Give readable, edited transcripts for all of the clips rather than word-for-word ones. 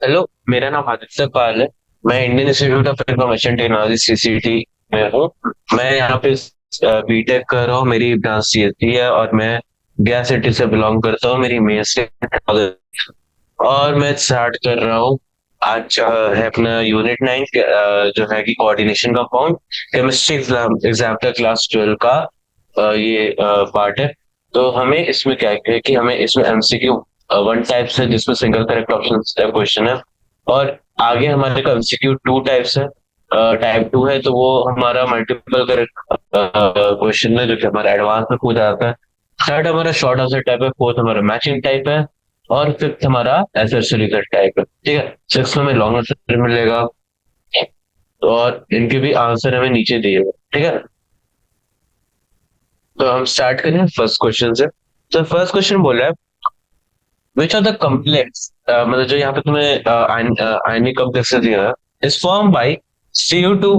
Hello. मेरा नाम आदित्य पाल है। मैं Indian institute of information technology CCT में हूँ। मैं यहाँ पे बीटेक कर रहा हूँ। मेरी ब्रांच सीएससी है और मैं गया सिटी से बिलोंग करता हूँ। मेरी मेन से और मैं स्टार्ट कर रहा हूँ। आज है अपना यूनिट 9 जो है कि कोऑर्डिनेशन का फॉर्म केमिस्ट्री एग्जाम एग्जाम का क्लास 12 का ये पार्ट है। तो हमें इसमें क्या है कि हमें इसमें एमसीक्यू वन टाइप्स है जिसमें सिंगल करेक्ट ऑप्शन क्वेश्चन है। और आगे हमारे का एमसीक्यू टू टाइप्स है। टाइप टू है तो वो हमारा मल्टीपल करेक्ट क्वेश्चन है जो कि हमारा एडवांस में पूछा जाता है। थर्ड हमारा शॉर्ट आंसर टाइप है। फोर्थ हमारा मैचिंग टाइप है। और फिफ्थ हमारा एसएससी रिजल्ट टाइप है। ठीक है, सिक्स में हमें लॉन्ग आंसर मिलेगा। और इनके भी आंसर हमें नीचे दिए हुए, ठीक है। तो हम स्टार्ट करें फर्स्ट क्वेश्चन से। तो फर्स्ट क्वेश्चन बोल रहा है विच आर द कम्प्लेक्स, मतलब जो यहाँ पे तुम्हें आयनिक कॉम्प्लेक्स दिया है is form by CO2,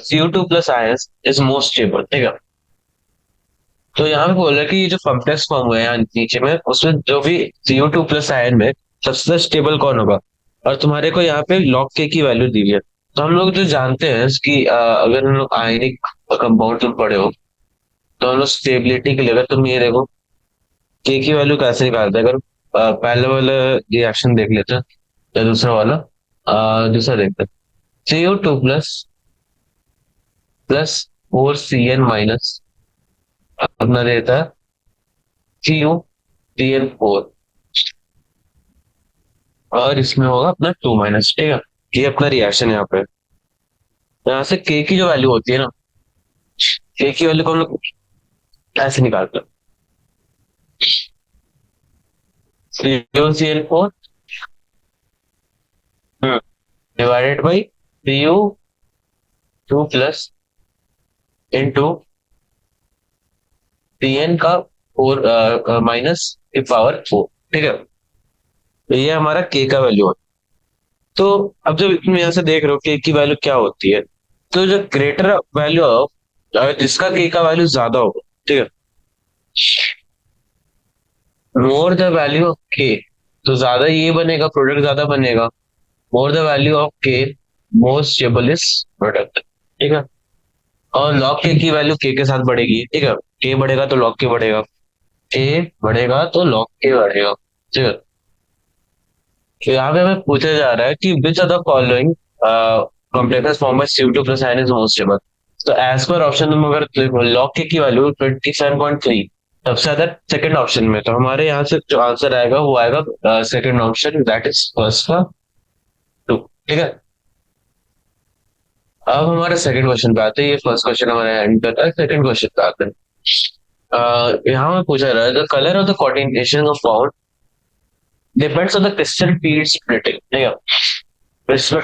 CO2 plus ions is most stable, ठीक है। तो यहाँ पे बोल रहा है कि ये जो कॉम्प्लेक्स फॉर्म हुआ है यहाँ नीचे में उसमें जो भी CO2 प्लस आयन में सबसे स्टेबल कौन होगा। और तुम्हारे को यहाँ पे लॉग के की वैल्यू दी है। तो हम लोग जो जानते हैं कि अगर हम लोग आयनिक कंपाउंड तुम पढ़े हो तो हम लोग स्टेबिलिटी के लिए अगर तुम ये देखो के की वैल्यू कैसे निकालते हैं। अगर पहले वाला रिएक्शन देख लेते हैं या दूसरा वाला, दूसरा देखते हैं। CO2 plus plus 4Cn minus अपना देता है CuCl4। और इसमें होगा अपना 2 माइनस, ठीक है। ये अपना रिएक्शन यहाँ पे। यहाँ से के की जो वैल्यू होती है ना, के की वैल्यू को हम लोग ऐसे निकालते हैं CuCl4 divided by Cu2 plus into Cn का 4 माइनस की पावर 4, ठीक है। तो ये हमारा के का वैल्यू है। तो अब जब तुम यहाँ से देख रहे हो के की वैल्यू क्या होती है, तो जो ग्रेटर वैल्यू ऑफ जिसका के का वैल्यू ज्यादा होगा, ठीक है, मोर द वैल्यू ऑफ के, तो ज्यादा ये बनेगा, प्रोडक्ट ज्यादा बनेगा। मोर द वैल्यू ऑफ के मोर स्टेबल इज प्रोडक्ट, ठीक है। और लॉग के की वैल्यू के साथ बढ़ेगी, ठीक है। के बढ़ेगा तो लॉग के बढ़ेगा, के बढ़ेगा तो लॉग के बढ़ेगा, ठीक है। तो यहाँ पे हमें पूछा जा रहा है कि which are the following complex form by CO2 plus ion is most stable. तो एज पर ऑप्शन तुम अगर लॉग के की वैल्यू 27.3 सबसे ज्यादा सेकंड ऑप्शन में, तो हमारे यहाँ से जो आंसर आएगा वो आएगा second option, that is first का 2, ठीक है। अब हमारे सेकंड क्वेश्चन पे आते हैं। ये फर्स्ट क्वेश्चन हमारे एंड करता है, सेकंड क्वेश्चन पे आते हैं। यहाँ में पूछा रहा है the colour of the coordination of found depends on the crystal field splitting, ठीक है। क्रिस्टल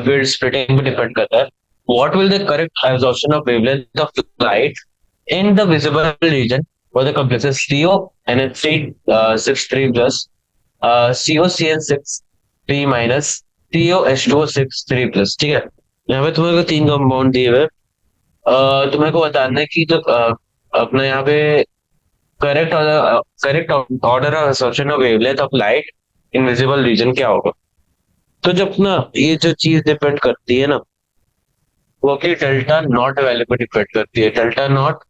फील्ड स्प्लिटिंग पे डिपेंड करता है। What will the correct absorption of wavelength of light in the visible region for the complexes CO NH3 plus COCN6 3 minus COH2O6 3 plus, ठीक है। यहाँ पे तुम्हें को तीन कंपाउंड दिए हुए हैं। तुम्हें को बताना है कि जो अपना यहाँ पे correct order of absorption of wavelength of light in visible region क्या होगा। तो जब ना ये जो चीज डिपेंड करती है ना, वो कि डेल्टा नॉट वैल्यू पे डिपेंड करती है। डेल्टा नॉट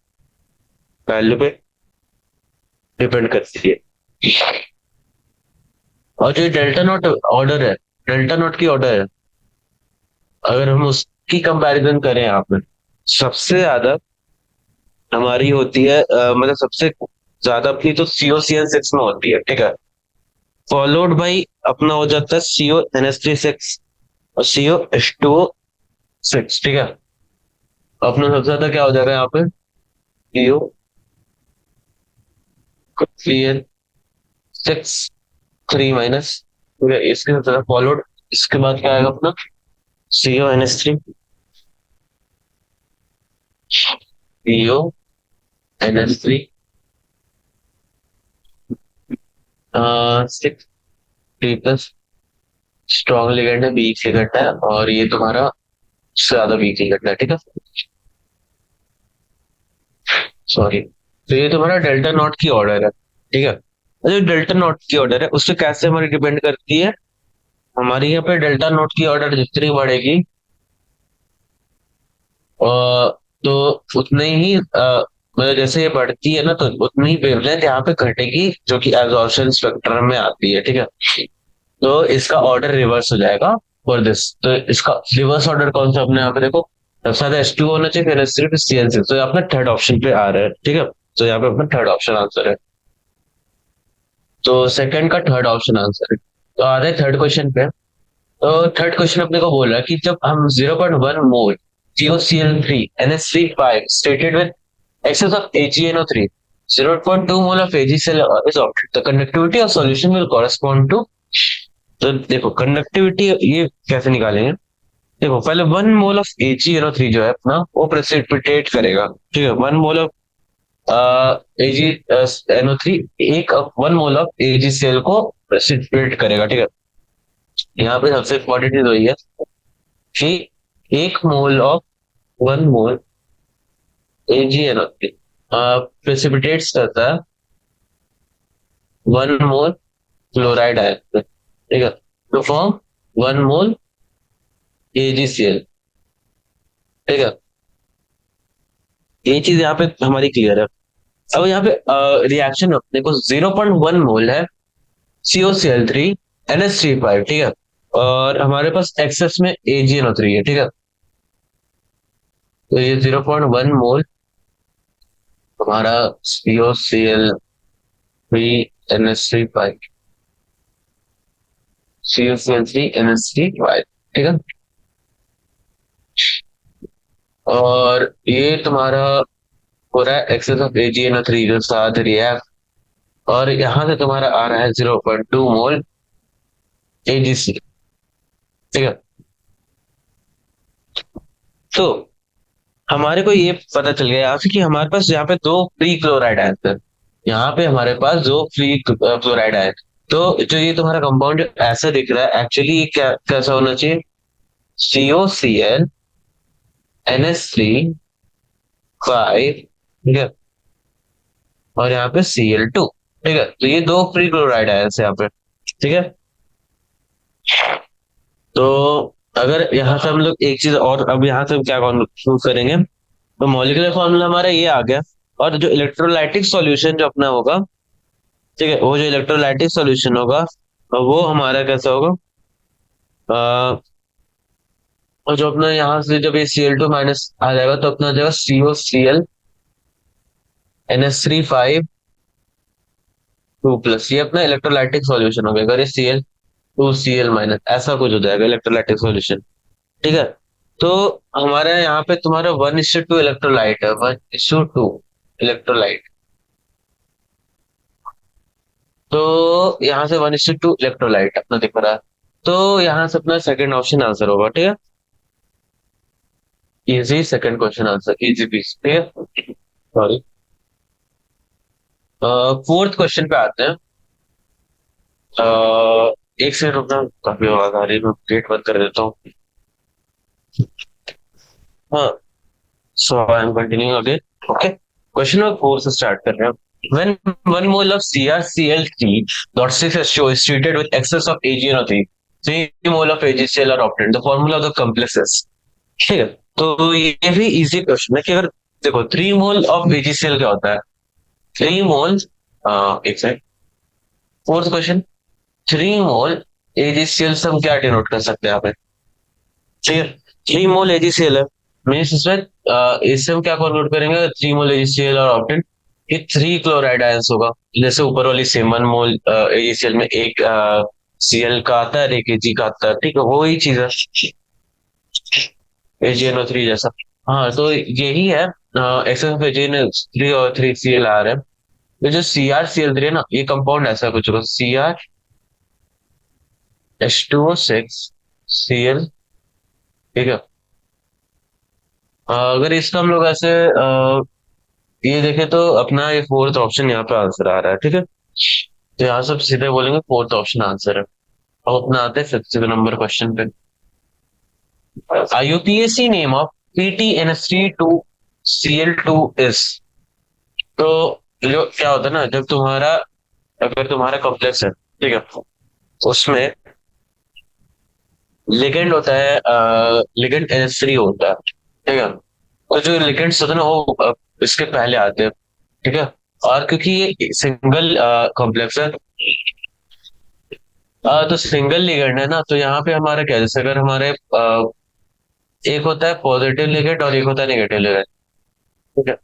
वैल्यू पे डिपेंड करती है। और जो डेल्टा नॉट ऑर्डर है, डेल्टा नॉट की ऑर्डर है, अगर हम उसकी कंपैरिजन करें यहाँ पे, सबसे ज्यादा हमारी होती है मतलब सबसे ज्यादा अपनी तो COCN6 में होती है, ठीक है। फॉलोड बाई अपना हो जाता है CONH3 6 और COH2O6, ठीक है। अपना सबसे ज्यादा क्या हो जाएगा यहाँ पे, COCN6 3 माइनस, ठीक है। इसके सबसे ज्यादा फॉलोड, इसके बाद क्या आएगा अपना CONH3 स्ट्रॉन्ग लिगेंड है, वीक लिगेंड है, और ये तुम्हारा सबसे ज्यादा वीक लिगेंड है, ठीक है। सॉरी। तो ये तुम्हारा डेल्टा नॉट की ऑर्डर है, ठीक है। जो डेल्टा नोट की ऑर्डर है उससे कैसे हमारी डिपेंड करती है, हमारी यहाँ पे डेल्टा नोट की ऑर्डर जितनी बढ़ेगी तो उतने ही मतलब जैसे ये बढ़ती है ना तो उतनी ही वेवलेंथ यहाँ पे घटेगी जो कि एब्जॉर्प्शन स्पेक्ट्रम में आती है, ठीक है। तो इसका ऑर्डर रिवर्स हो जाएगा फॉर दिस। तो इसका रिवर्स ऑर्डर कौन सा अपने यहाँ पे देखो, सबसे ज्यादा H2 होना चाहिए, फिर सिर्फ CN6। तो अपना थर्ड ऑप्शन पे आ रहा है, ठीक है। तो यहाँ पे अपना थर्ड ऑप्शन आंसर है। तो सेकंड का थर्ड ऑप्शन आंसर है। तो आ रहे थर्ड क्वेश्चन पे। तो थर्ड क्वेश्चन अपने को बोला कि जब हम 0.1 मोल GoCl3 NH3 stated with excess of AgNO3, 0.2 mole of AgCl is obtained. The conductivity of solution will correspond to। तो देखो कंडक्टिविटी ये कैसे निकालेंगे। देखो पहले 1 मोल ऑफ AgNO3 जो है अपना वो प्रेसिपिटेट करेगा, ठीक है। 1 मोल ऑफ AgNO3 एक 1 मोल ऑफ AgCl को प्रेसिपिटेट करेगा, ठीक है। यहाँ पे सबसे इम्पोर्टेंट चीज वही है कि 1 mole of 1 mole AgNO3 precipitates करता है 1 मोल क्लोराइड आयन, ठीक है, टू फॉर्म 1 मोल AgCl, ठीक है। ये चीज यहाँ पे हमारी क्लियर है। अब यहाँ पे रिएक्शन अपने को 0.1 मोल है COCl3 NH3 ठीक है। और हमारे पास एक्सेस में AgNO3 है, ठीक है। तो ये 0.1 मोल हमारा COCl3 NH3 ठीक है। और ये तुम्हारा हो रहा है एक्सेस ऑफ AgNO3 जो साथ रिएक्ट, और यहाँ से तुम्हारा आ रहा है 0.2 मोल AgC, ठीक है। तो हमारे को ये पता चल गया यहाँ से कि हमारे पास यहाँ पे दो फ्री क्लोराइड आयन है। यहाँ पे हमारे पास दो फ्री क्लोराइड आयन। तो जो ये तुम्हारा कंपाउंड ऐसा दिख रहा है एक्चुअली ये क्या कैसा होना चाहिए, COCl NH3 ठीक है, और यहाँ पे Cl2, ठीक है। तो ये दो फ्री क्लोराइड आयन है यहाँ पे, ठीक है। तो अगर यहाँ से हम लोग एक चीज और, अब यहाँ से हम क्या प्रूव करेंगे, तो मॉलिक्यूलर फॉर्मूला हमारा ये आ गया। और जो इलेक्ट्रोलाइटिक सॉल्यूशन जो अपना होगा, ठीक है, वो जो इलेक्ट्रोलाइटिक सॉल्यूशन होगा वो हमारा कैसा होगा, और जो अपना यहाँ से जब ये Cl2 माइनस आ जाएगा तो अपना आ जाएगा COCl NH3 2 प्लस। ये अपना इलेक्ट्रोलाइटिक सॉल्यूशन हो गया। अगर ये Cl2Cl माइनस ऐसा कुछ हो जाएगा इलेक्ट्रोलाइटिक सॉल्यूशन, ठीक है। तो हमारे यहाँ पे तुम्हारा 1:2 इलेक्ट्रोलाइट है, 1:2 इलेक्ट्रोलाइट। तो यहाँ से 1:2 इलेक्ट्रोलाइट अपना दिख रहा है। तो यहाँ से अपना सेकंड ऑप्शन आंसर होगा, ठीक है। Easy second question answer, easy peasy, ठीक है। सॉरी। फोर्थ क्वेश्चन पे आते हैं। एक सेकंड रुकना, काफी आवाज आ रही है, मैं गेट बंद कर देता हूँ। हाँ, so I am continuing again. Okay, question number 4 से स्टार्ट कर रहे हैं। When 1 mole of CrCl3.6H2 is treated with excess of AgNO3, 3 mole of AgCl are obtained. The formula of the complex is, ठीक है। तो ये भी इजी क्वेश्चन है कि अगर देखो 3 मोल ऑफ AgCl क्या होता है, 3 मोल, एक सेकंड, फोर्थ क्वेश्चन, 3 मोल AgCl से हम क्या डिनोट कर सकते हैं यहाँ पे, ठीक है। 3 मोल AgCl है, मीन्स इसमें इससे हम क्या कन्वर्ट करेंगे, 3 मोल AgCl और ऑप्टेन, ये 3 क्लोराइड आयंस होगा। जैसे ऊपर वाली सेम 1 मोल AgCl में एक Cl का आता है, एक Ag का आता है, ठीक है, वो ही चीज है AgNO3 जैसा। हाँ, तो यही है एक्सेस ऑफ AgNO3 और 3Cl आ रहे हैं। तो जो CrCl3 है ना, ये कंपाउंड ऐसा कुछ होगा, CrH2O6Cl, ठीक है। अगर इसका हम लोग ऐसे ये देखें तो अपना ये फोर्थ ऑप्शन यहाँ पे आंसर आ रहा है, ठीक है। तो यहाँ सब सीधे बोलेंगे फोर्थ ऑप्शन आंसर है। अब अपना आते हैं फिफ्थ नंबर क्वेश्चन पे। UPSC name of PTNS32Cl2 is. तो जो क्या होता है ना, जब तुम्हारा अगर तुम्हारा कॉम्प्लेक्स है, ठीक है, उसमें लिगेंड होता है, लिगेंड NH3 होता है, ठीक है। और जो लिगेंड्स होते हैं ना वो इसके पहले आते हैं, ठीक है। और क्योंकि ये सिंगल कॉम्प्लेक्स है, तो सिंगल लिगेंड है ना, तो यहाँ पे हमारा क्या है, जैसे अगर हमारे एक होता है पॉजिटिव लिगेंड और एक होता है नेगेटिव लिगेंड, ठीक है।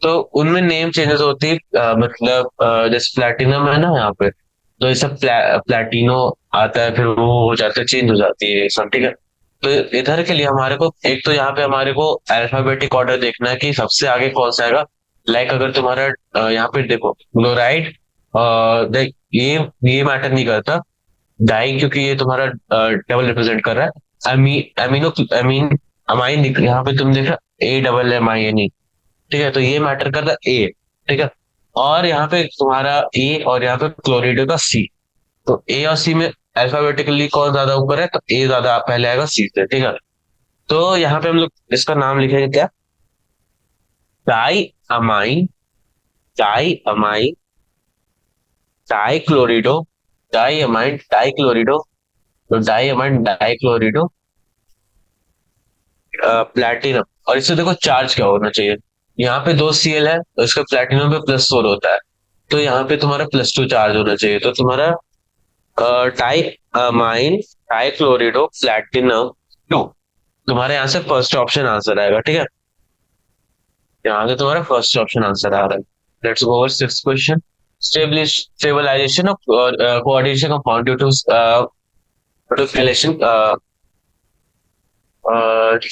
तो उनमें नेम चेंजेस होती है, मतलब जैसे प्लैटिनम है ना यहाँ पे, तो ये सब प्लैटिनो आता है, फिर वो हो जाता है, चेंज हो जाती है ये सब, ठीक है। तो इधर के लिए हमारे को एक तो यहाँ पे हमारे को अल्फाबेटिक ऑर्डर देखना है कि सबसे आगे कौन सा आएगा। लाइक अगर तुम्हारा यहाँ पे देखो क्लोराइड, देख ये मैटर नहीं करता, डाई, क्योंकि ये तुम्हारा डबल रिप्रेजेंट कर रहा है। अमीनो अमीन अमाइन यहाँ पे तुम देखा AMMINE, ठीक है, तो ये मैटर करता है ए, ठीक है। और यहाँ पे तुम्हारा ए और यहाँ पे क्लोरीडो का सी, तो ए और सी में अल्फाबेटिकली कौन ज्यादा ऊपर है, तो ए ज्यादा पहले आएगा सी से, ठीक है। तो यहाँ पे हम लोग इसका नाम लिखेंगे क्या, diamine, diamine, dichlorido, diamine dichlorido, तो diamine dichlorido platinum. और इससे देखो चार्ज क्या होना चाहिए, यहाँ पे 2 Cl है तो इसका प्लैटिनम पे +4 होता है, तो यहाँ पे तुम्हारा +2 चार्ज होना चाहिए, तो तुम्हारा टाई अमाइन टाई क्लोरिडो प्लैटिनम 2, तुम्हारे यहाँ से फर्स्ट ऑप्शन आंसर आएगा, ठीक है। यहाँ से तुम्हारा फर्स्ट ऑप्शन आंसर आ रहा है। Let's go over six question. Stabilization of coordination compound due to relation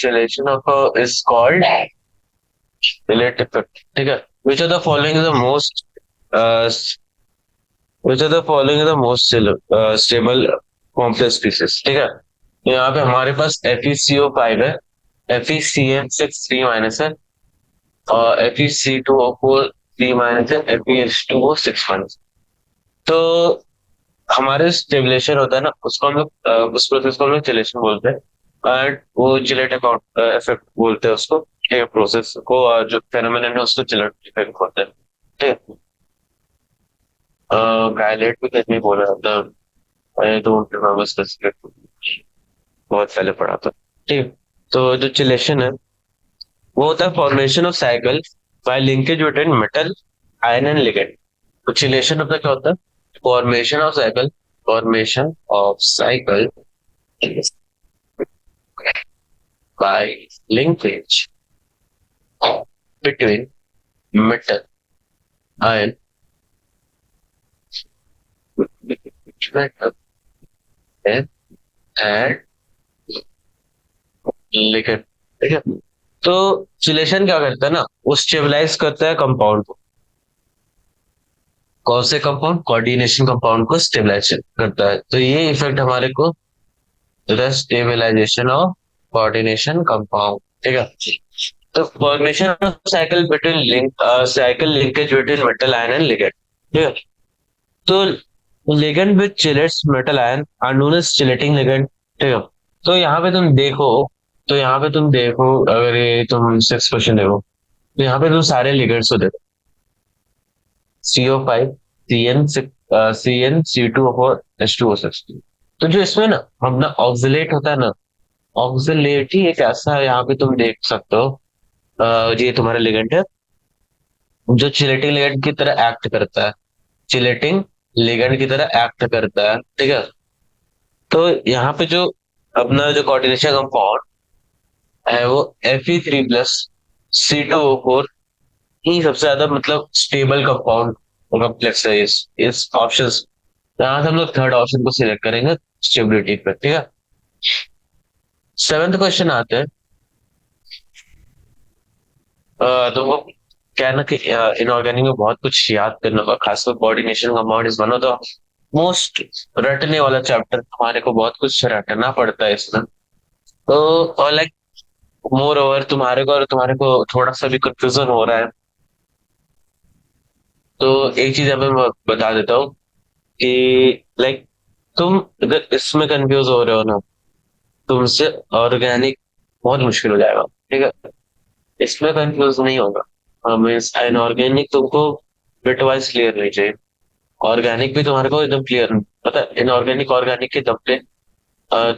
relation of is called relative effect, ठीक है। Which are the following is the most which are the following is the most stable complex species, ठीक है। तो यहाँ पे हमारे पास FeCO5 है, FeCN6 3- है, और FeC2O4 3- है, FeH2O6-। तो हमारे स्टेबलेशन होता है ना, उसको हम लोग उस प्रोसेस को हम लोग चिलेशन बोलते हैं, एंड वो चिलेट अकाउंट इफेक्ट बोलते हैं उसको, प्रोसेस को, और जो फेनोमेनन है उसको चिलेट इफेक्ट बोलते हैं, ठीक है। गायलेट भी कहीं बोला जाता है, आई डोंट रिमेम्बर स्पेसिफिक, बहुत पहले पढ़ा था, ठीक है। तो जो चिलेशन है वो होता है formation of cycle bye linkage between metal ion and ligand. तो चिलेशन अपना क्या होता है, formation of cycle, formation of cycle bye linkage between metal ion metal and ligand, ठीक है। तो चिलेशन क्या करता है ना, वो स्टेबलाइज करता है कंपाउंड को, कौन से कंपाउंड, कोऑर्डिनेशन कंपाउंड को स्टेबलाइज करता है, तो ये इफेक्ट हमारे को स्टेबलाइजेशन ऑफ कोऑर्डिनेशन कंपाउंड, ठीक है। तो formation of cycle between cycle linkage between metal ion and ligand, ठीक है। तो ligand which chelates metal ion are known as chelating ligand, ठीक है। तो यहाँ पे तुम देखो, अगर ये तुम सिक्स क्वेश्चन देखो, तो यहाँ पे तुम सारे लिगेंड्स को देखो, CO5, CN, C2 और H2O6। तो जो इसमें ना अपना ऑक्सिलेट होता है ना, ऑक्सिलेट ही एक ऐसा है, यहाँ पे तुम देख सकते हो, ये तुम्हारा लिगेंड है जो चिलेटिंग लिगेंड की तरह एक्ट करता है, चिलेटिंग लिगेंड की तरह एक्ट करता है, ठीक है। तो यहाँ पे जो अपना जो कोऑर्डिनेशन कंपाउंड है वो Fe3+C2O4 ही सबसे ज्यादा मतलब स्टेबल कंपाउंड कॉम्प्लेक्स है इस ऑप्शन। यहाँ से हम लोग थर्ड ऑप्शन को सिलेक्ट करेंगे स्टेबिलिटी पे, ठीक है। सेवेंथ क्वेश्चन आते हैं। तुमको क्या है ना कि इनऑर्गेनिक में बहुत कुछ याद करना होगा, खासकर coordination compound is one of the most रटने वाला चैप्टर, हमारे को बहुत कुछ रटना पड़ता है इसमें। तो और लाइक मोर ओवर तुम्हारे को थोड़ा सा भी कंफ्यूजन हो रहा है, तो एक चीज अभी मैं बता देता हूँ कि लाइक तुम अगर इसमें कंफ्यूज हो रहे हो ना, तुमसे ऑर्गेनिक बहुत मुश्किल हो जाएगा, ठीक है। इसमें कंफ्यूज नहीं होगा, मीन्स इनऑर्गेनिक तुमको बिट वाइज क्लियर नहीं चाहिए, ऑर्गेनिक भी तुम्हारे को एकदम क्लियर पता है, इनऑर्गेनिक ऑर्गेनिक के दम पे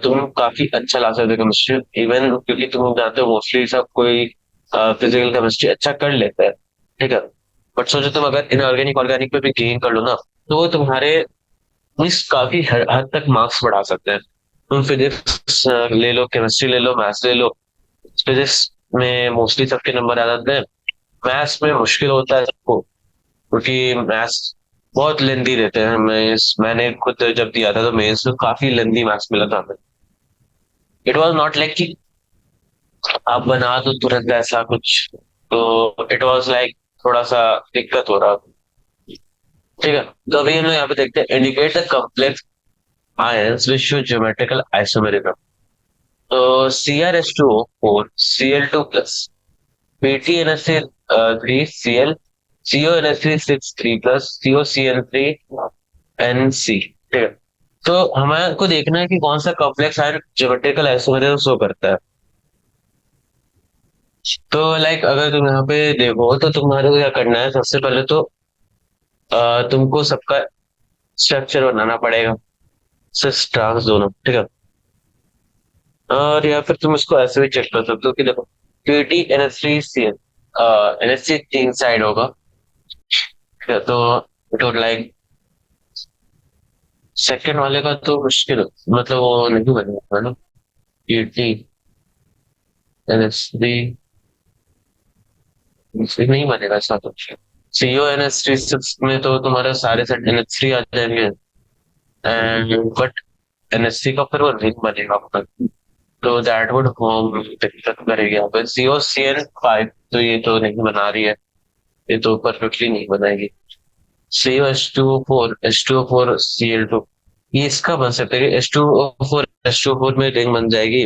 तुम काफी अच्छा ला सकते हो केमिस्ट्री, इवन क्योंकि तुम जानते हो मोस्टली सब कोई फिजिकल केमिस्ट्री अच्छा कर लेता है, ठीक है। बट सोचो तुम अगर इनऑर्गेनिक ऑर्गेनिक पे भी गेन कर लो ना, तो वो तुम्हारे मीन्स काफी हद तक मार्क्स बढ़ा सकते हैं। तुम फिजिक्स ले लो, केमिस्ट्री ले लो, मैथ्स ले लो। फिजिक्स में मोस्टली सबके नंबर आ जाते हैं। मैथ्स में मुश्किल होता है सबको, क्योंकि मैथ्स बहुत लेंदी रहते हैं। मैंने खुद जब दिया था तो मेंस में काफी लेंदी मैथ्स मिला था हमें। इट वाज नॉट लाइक कि आप बना दो तुरंत ऐसा कुछ, तो इट वाज लाइक थोड़ा सा दिक्कत हो रहा। ठीक है, तो अभी हम लोग यहाँ पे देखते हैं indicate the complex ions which show geometrical isomerism. तो CrH2O4 Cl2 plus, PtNH3 Cl, CONH3 6 3 plus, COCl3 NC। ठीक है, तो हमारे को देखना है कि कौन सा complex ion geometrical isomerism show करता है। तो लाइक अगर तुम यहाँ पे देखो तो तुम्हारे को क्या करना है, सबसे पहले तो तुमको सबका स्ट्रक्चर बनाना पड़ेगा, सिस ट्रांस दोनों, ठीक है। और या फिर तुम इसको ऐसे भी चेक कर सकते हो कि देखो, PtNH3 Cl, NH3 तीन साइड होगा, ठीक है। तो इट वुड लाइक सेकंड वाले का तो मुश्किल मतलब वो नहीं बनेगा ना, PtNH3 नहीं बनेगा ऐसा तो। CONH3 6 में तो तुम्हारे सारे सेट NH3 आ जाएंगे, एंड बट NH3 का फिर वो रिंग बनेगा आपका, तो दैट वुड फॉर्म दिक्कत करेगी यहाँ पे। COCl5 तो ये तो नहीं बना रही है, ये तो परफेक्टली नहीं बनाएगी। COH2O4 H2O4 Cl2, ये इसका बन सकता है कि H2O4 में रिंग बन जाएगी।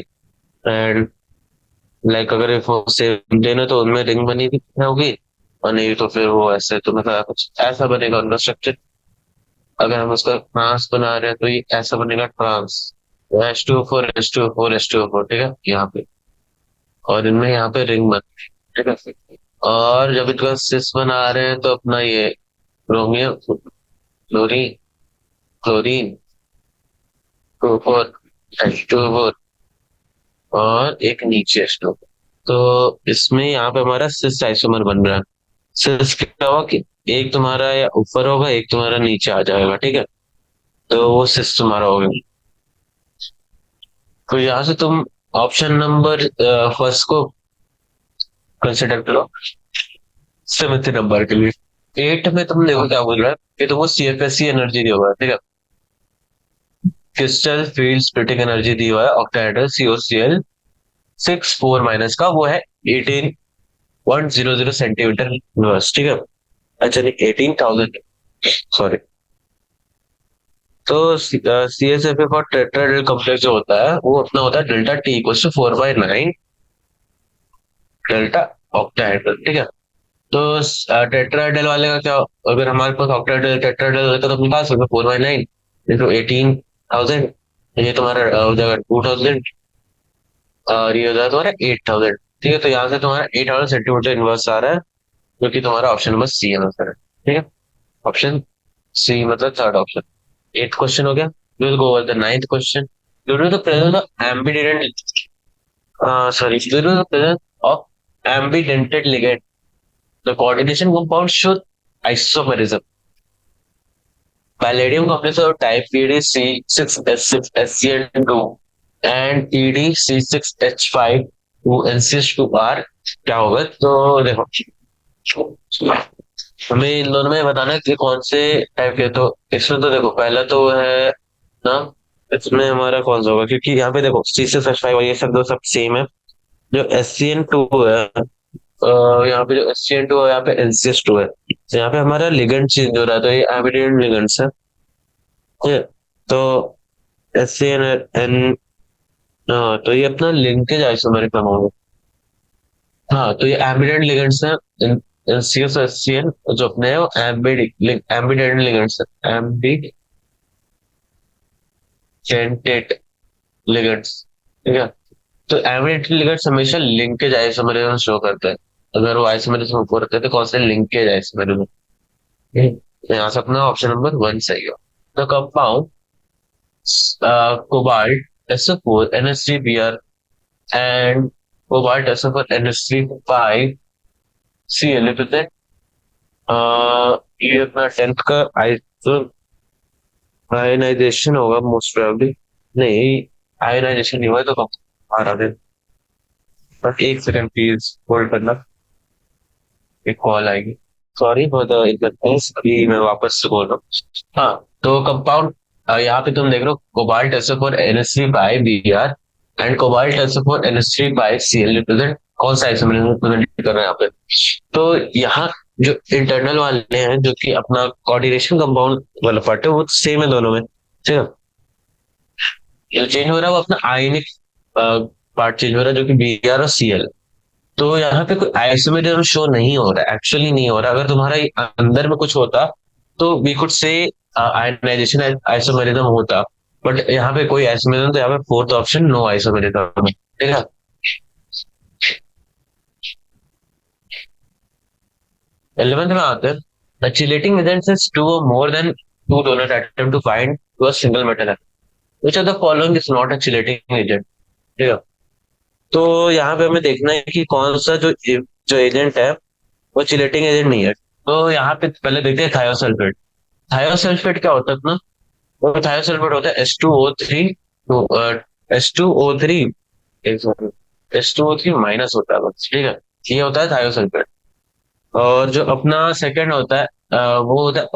एंड लाइक अगर इफ सेम लेना तो उनमें रिंग बनी भी होगी, और नहीं तो फिर वो ऐसे तो मतलब कुछ ऐसा बनेगा उनका स्ट्रक्चर। अगर हम उसका ट्रांस बना रहे हैं तो ये ऐसा बनेगा ट्रांस, H2O4 H2O4 ठीक है यहाँ पे, और इनमें यहाँ पे रिंग बन, ठीक है। और जब इनका सिस बना रहे हैं तो अपना ये क्रोमियम, क्लोरीन, क्लोरीन, H2O4 और एक नीचे H2O। तो इसमें यहाँ पे हमारा सिस आइसोमर बन रहा है। सिस क्या होगा कि एक तुम्हारा या ऊपर होगा, एक तुम्हारा नीचे आ जाएगा, ठीक है। तो वो सिस तुम्हारा होगा। तो यहाँ से तुम ऑप्शन नंबर फर्स्ट को कंसिडर करो सेवेंथ नंबर के लिए। एट में तुम देखो क्या बोल रहा है कि तुमको CFSE एनर्जी दी होगा, ठीक है। क्रिस्टल फील्ड स्प्लिटिंग एनर्जी दी हुआ है ऑक्टाहेड्रल COCl 6 4 का, वो है 18.00 सेंटीमीटर, ठीक है। अच्छा नहीं, 18,000, सॉरी। तो CSF फॉर टेट्राहेड्रल कॉम्प्लेक्स जो होता है वो अपना होता है delta T equal to 4/9 delta octahedral, ठीक है। तो टेट्राहेड्रल वाले का क्या, अगर हमारे पास ऑक्टाहेड्रल टेट्राहेड्रल होता तो अपने पास 4/9 इंटू 18,000, ये तुम्हारा हो जाएगा 2,000, और ये हो जाएगा तुम्हारा 8,000, ठीक है। तो यहाँ से तुम्हारा 8,000 सेंटीमीटर इनवर्स आ रहा है, जो कि तुम्हारा ऑप्शन नंबर सी आंसर है, ठीक है। ऑप्शन सी मतलब थर्ड ऑप्शन। एट क्वेश्चन हो गया, will go over the ninth question. Due to the presence of ambident, sorry, due to the presence of ambidentate ligand the coordination compound should isomerism. Palladium complex of type PD C6S6SCl2 and TdC6H5 2NCH2R क्या होगा, तो देखो हमें इन दोनों में बताना है कि कौन से टाइप के। तो इसमें तो देखो पहला तो है ना, इसमें हमारा कौन सा होगा, क्योंकि यहाँ पे देखो C6H5 और ये सब दो सब सेम है। जो SCN2 है, यहाँ पे जो SCN2 है, यहाँ पे NCH2 है, तो यहाँ पे हमारा लिगेंड चेंज हो रहा है, तो ये एविडेंट लिगेंड्स है, ठीक है। तो SCN हाँ, तो ये अपना लिंकेज आइसोमेरिक होगा। हाँ, तो ये एम्बिडेंट लिगेंड्स है। NCS और SCN जो अपने हैं वो एम्बिडेंट लिगेंड्स है, एम्बिडेंटेड लिगेंड्स, ठीक है। तो एमिनेट लिगेंड्स हमेशा लिंकेज आइसोमेरिज्म शो करता है। अगर वो आइसोमेरिज्म ऊपर रहते हैं तो कौन से लिंकेज आइसोमेरिज्म, यहाँ से अपना ऑप्शन नंबर वन सही हो। The compound cobalt SO4 NH3Br and cobalt SO4 NH3 Cl represent ये अपना टेंथ का आयनाइजेशन होगा मोस्ट प्रोबेबली। नहीं, आयनाइजेशन नहीं हुआ है तो कम आ रहा है। बट एक सेकंड प्लीज होल्ड करना, एक कॉल आएगी। सॉरी फॉर द इंटरफेरेंस, अभी मैं वापस से बोल रहा हूँ। हाँ, तो कंपाउंड यहाँ पे तुम देख रहे हो cobalt SO4 NH3 Br and cobalt SO4 NH3 Cl represent कौन सा आइसोमर रिप्रेजेंट कर रहे हैं यहाँ पे। तो यहाँ जो इंटरनल वाले हैं जो कि अपना कोऑर्डिनेशन कंपाउंड वाला पार्ट है वो सेम है दोनों में, ठीक है। जो चेंज हो रहा है वो अपना आयनिक पार्ट चेंज हो रहा है जो कि Br और Cl। तो यहाँ पे कोई आइसोमेरिज्म शो नहीं हो रहा है, एक्चुअली नहीं हो रहा। अगर तुम्हारा ये अंदर में कुछ होता तो we could say ionization isomerism होता। बट यहाँ पे कोई आइसोमेरिज्म, तो यहाँ पे फोर्थ ऑप्शन नो आइसोमेरिज्म, ठीक है। 11th में आते हैं, the chelating agent is two और more than two donor atom to find to a single metal atom, which of the following is not a chelating agent, ठीक है। तो यहाँ पे हमें देखना है कि कौन सा जो जो एजेंट है वो चिलेटिंग एजेंट नहीं है। तो यहाँ पे पहले देखते हैं थायोसल्फेट। थायोसल्फेट क्या होता है अपना, वो थायोसल्फेट होता है H2O3, तो H2O3 H2O3 माइनस होता है बस, ठीक है। ये होता है थायोसल्फेट। और जो अपना सेकंड होता है वो होता है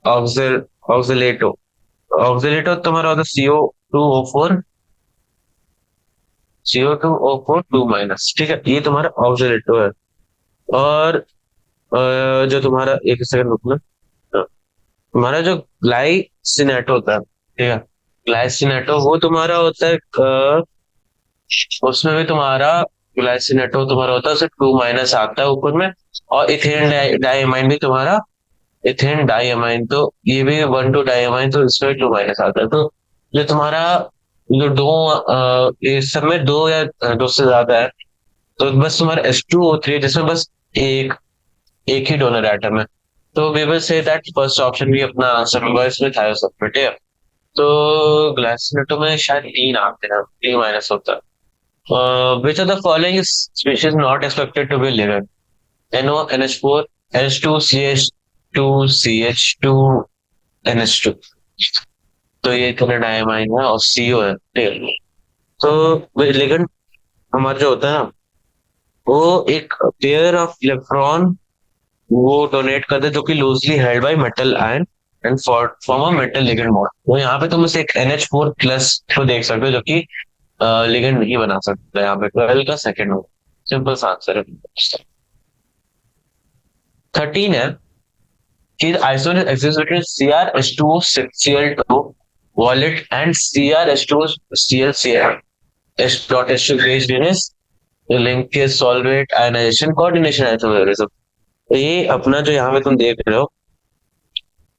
ऑक्सिल ऑक्सिलेटो। ऑक्सिलेटो तुम्हारा होता है CO2O4 ठीक है, ये तुम्हारा ऑक्सिलेटो है। और जो तुम्हारा, एक सेकंड रुकना, तुम्हारा जो ग्लाइसिनेटो होता है, ठीक है, ग्लाइसिनेटो वो तुम्हारा होता है उसमें भी तुम्हारा ग्लाइसिनेटो तुम्हारा होता है, उससे टू माइनस आता है ऊपर में। और इथेन डाइमाइन भी तुम्हारा, इथेन डाइमाइन, तो ये भी वन टू डाइमाइन, तो इसमें टू माइनस आता है। तो जो तुम्हारा जो दो इस सब में दो या दो से ज्यादा है, तो बस तुम्हारा H2O3 जिसमें बस एक एक ही डोनर एटम है। तो we will say that first option भी अपना आंसर होगा इसमें, थायोसल्फेट है। तो ग्लाइसिनेटो में शायद तीन आते हैं, तीन माइनस होता है। Which of the following species not expected to be living, NO NH4 H2CH2CH2NH2। तो ये डायमाइन है और CO है, ठीक है। तो लिगेंड हमारा जो होता है ना, वो एक पेयर ऑफ इलेक्ट्रॉन वो डोनेट करते हैं जो कि loosely held by metal ion and form a metal ligand bond. तो यहाँ पे तुम इसे एक NH4+ को देख सकते हो जो कि लिगेंड नहीं बना सकता। यहाँ पे 12 का सेकंड हो, सिंपल सा आंसर है। 13 है कि isotope exists between CrH2O Cl2 wallet and CrH2O Cl S dot H2 based in is linkage solvent ionization coordination isomerism। तो ये अपना जो यहाँ पे तुम देख रहे हो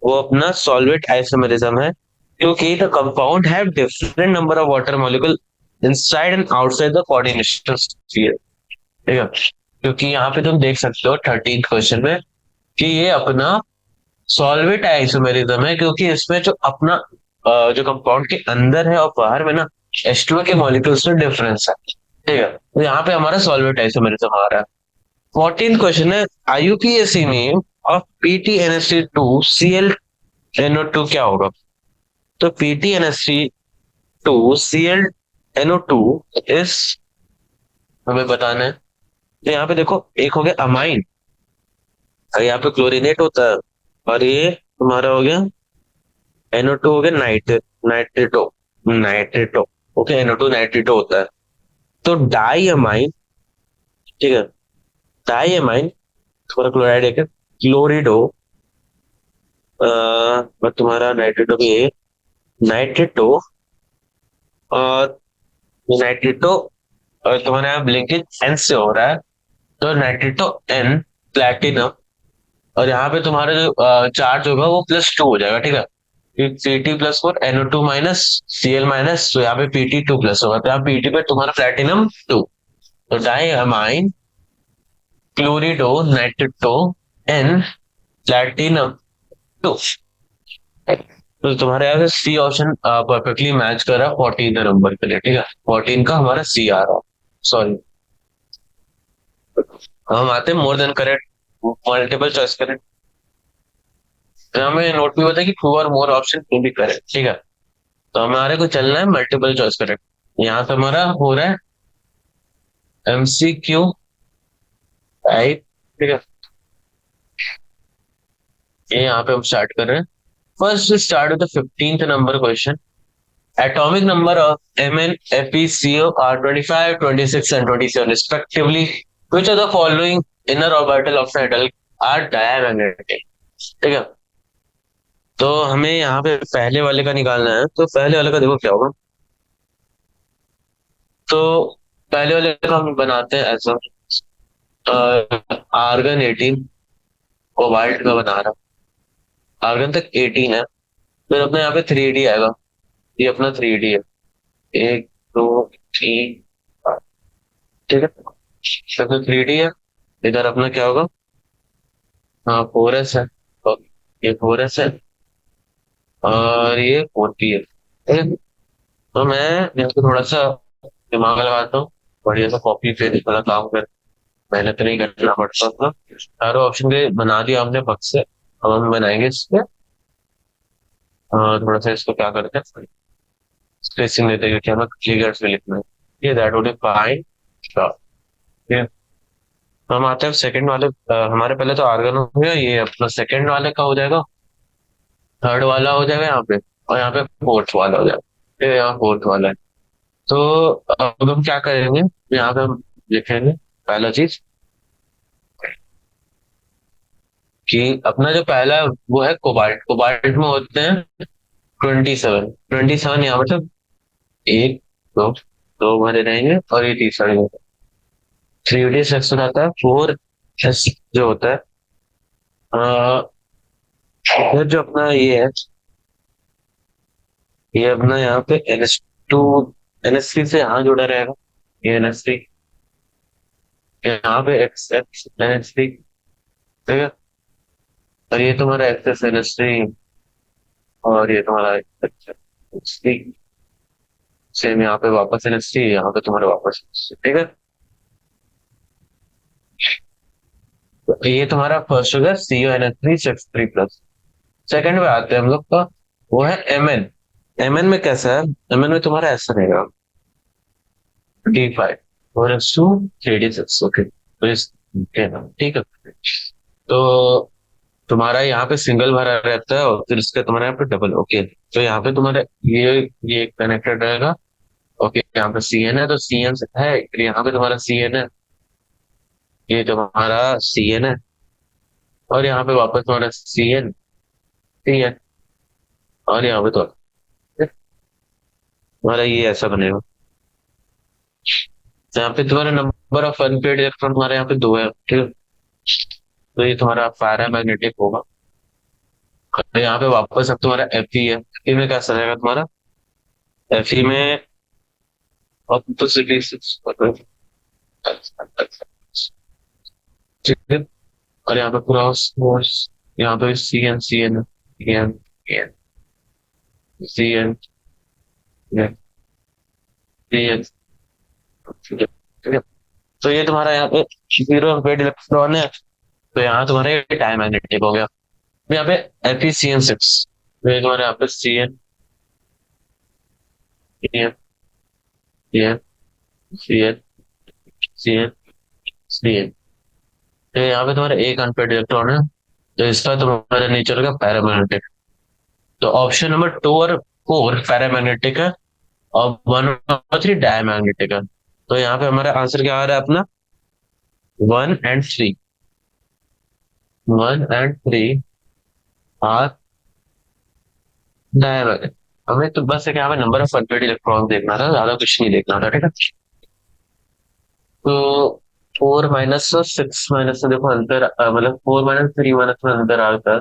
वो अपना सॉल्वेट आइसोमेरिज्म है, क्योंकि the compound have different number of water molecule inside and outside the coordination sphere, ठीक है। क्योंकि यहाँ पे तुम देख सकते हो 13th क्वेश्चन में कि ये अपना सॉल्वेट आइसोमेरिज्म है, क्योंकि इसमें जो अपना जो कंपाउंड के अंदर है और बाहर में ना H2O के मॉलिक्यूल्स में डिफरेंस है, ठीक है। तो यहाँ पे हमारा सॉल्वेट आइसोमेरिज्म आ रहा है। 14th क्वेश्चन है IUPAC नेम ऑफ PTNSC2ClNO2 क्या होगा। तो PTNSC2ClNO2 इस हमें बताना है। तो यहाँ पे देखो, एक हो गया अमाइन, यहाँ पे क्लोरीनेट होता है, और ये तुम्हारा हो गया NO2 हो गया नाइट्रेटो नाइट्रेटो ओके, NO2 नाइट्रेटो होता है। तो डाई अमाइन, ठीक है, डाई अमाइन तुम्हारा क्लोराइड है, क्लोरिडो और तुम्हारा नाइट्रेटो भी है, नाइट्रेटो और नाइट्रेटो, और तुम्हारे यहाँ लिंकेज एन से हो रहा है, तो नाइट्रेटो N प्लैटिनम। और यहाँ पे तुम्हारा जो चार्ज होगा वो +2 हो जाएगा, ठीक है। Pt+4 NO2- Cl-, तो यहाँ पे Pt2+ होगा, तो यहाँ Pt पे तुम्हारा प्लेटिनम 2। तो diamine chlorido nitrato N platinum two. तो तुम्हारे यहाँ से सी ऑप्शन परफेक्टली मैच कर रहा है 14 नंबर के लिए, ठीक है, 14 का हमारा सी आ रहा है। सॉरी, हम आते हैं more than correct, multiple choice correct. तो हमें नोट भी होता है कि टू और मोर ऑप्शन टू भी करेक्ट, ठीक है। तो हमारे को चलना है मल्टीपल चॉइस करेक्ट। यहाँ पे हमारा हो रहा है MCQ टाइप, ठीक है। ये यहाँ पे हम स्टार्ट कर रहे हैं। First start with the 15th number question. Atomic number of Mn, FeCO are 25, 26 and 27 respectively. Which of the following inner orbital of metal are diamagnetic? ठीक है। तो हमें यहाँ पे पहले वाले का निकालना है, तो पहले वाले का देखो क्या होगा। तो पहले वाले का हम बनाते हैं ऐसा, आर्गन 18 कोबाल्ट का बना रहा, आर्गन तक 18 है। फिर अपने यहाँ पे 3D आएगा, ये अपना 3D है, एक दो तीन, ठीक है। तो 3D है, इधर अपना क्या होगा, हाँ 4S है, और ये 4S है, और ये 4P है, ठीक है। तो मैं यहाँ पे थोड़ा सा दिमाग लगाता हूँ, बढ़िया सा कॉपी पे थोड़ा काम कर, मेहनत नहीं करना पड़ता अपना। चारों ऑप्शन के बना दिया हमने पक से। अब हम बनाएंगे इस पे, थोड़ा सा इसको क्या करते हैं, स्पेसिंग देते हैं, क्योंकि हमें फिगर्स में लिखना है। ये दैट वुड बी फाइन। ये तो हम आते हैं सेकंड वाले, हमारे पहले तो आर्गन हो गया, ये अपना सेकंड वाले का हो जाएगा, थर्ड वाला हो जाएगा यहाँ पे, और यहाँ पे फोर्थ वाला हो जाएगा, ये यहाँ फोर्थ वाला है। तो अब हम क्या करेंगे, यहाँ पे हम लिखेंगे पहला चीज कि अपना जो पहला है वो है कोबाल्ट। कोबाल्ट में होते हैं 27, 27 यहाँ मतलब एक दो, दो भरे रहेंगे, और ये तीसरा नहीं होता। 3D सेक्शन आता है, 4S जो होता है, फिर जो अपना ये है, ये अपना यहाँ पे NH2, NH3 से यहाँ जुड़ा रहेगा, ये NH3, यहाँ पे NH3, ठीक है। और ये तुम्हारा NH3, और ये तुम्हारा NH3, सेम यहाँ पे वापस NH3, यहाँ पे तुम्हारे वापस NH3, ठीक है। तो ये तुम्हारा फर्स्ट हो गया CO NH3 6 3 प्लस। सेकंड में आते हैं हम लोग का, वो है MN। MN में कैसा है, MN में तुम्हारा ऐसा रहेगा, D5 और S2 3D6, ओके, तो इस ठीक है। तो तुम्हारा यहाँ पे सिंगल भरा रहता है, और फिर इसका तुम्हारे यहाँ पे डबल, ओके। तो यहाँ पे तुम्हारा ये कनेक्टेड रहेगा, ओके। यहाँ पे CN है, तो CN है, फिर यहाँ पे तुम्हारा CN है, ये तुम्हारा CN है, और यहाँ पे वापस तुम्हारा CN, और यहाँ पे तुम्हारा ये ऐसा बनेगा। तो यहाँ पे तुम्हारा नंबर ऑफ अनपेड इलेक्ट्रॉन तुम्हारे यहाँ पे दो है, ठीक है। तो ये तुम्हारा पैरामैग्नेटिक होगा। तो यहाँ पे वापस अब तुम्हारा Fe है, Fe में कैसा रहेगा तुम्हारा, Fe में ऑपोजिटली, ठीक है। और यहाँ पे पूरा सोर्स, यहाँ पे CN, ठीक है, ठीक है। तो ये तुम्हारा यहाँ पे जीरो वेट इलेक्ट्रॉन है, तो यहाँ तुम्हारा ये डायमैग्नेटिक हो गया। तो यहाँ पे FeCN6, तो ये तुम्हारे यहाँ पे CN, तो यहाँ पे तुम्हारा एक अनपेड इलेक्ट्रॉन है, तो इसका तुम्हारा नेचर का पैरामैग्नेटिक। तो ऑप्शन नंबर 2 और 4 पैरामैग्नेटिक है, और 1 और 3 डायमैग्नेटिक है। तो यहाँ पे हमारा आंसर क्या आ रहा है अपना, 1 and 3, 1 and 3 आर डायमैग्नेटिक। हमें तो बस एक यहाँ पे नंबर ऑफ अनपेड इलेक्ट्रॉन देखना था, ज्यादा कुछ नहीं देखना था, ठीक है। तो 4 - 6 - देखो अंतर, मतलब 4 - 3 - में अंतर आता है।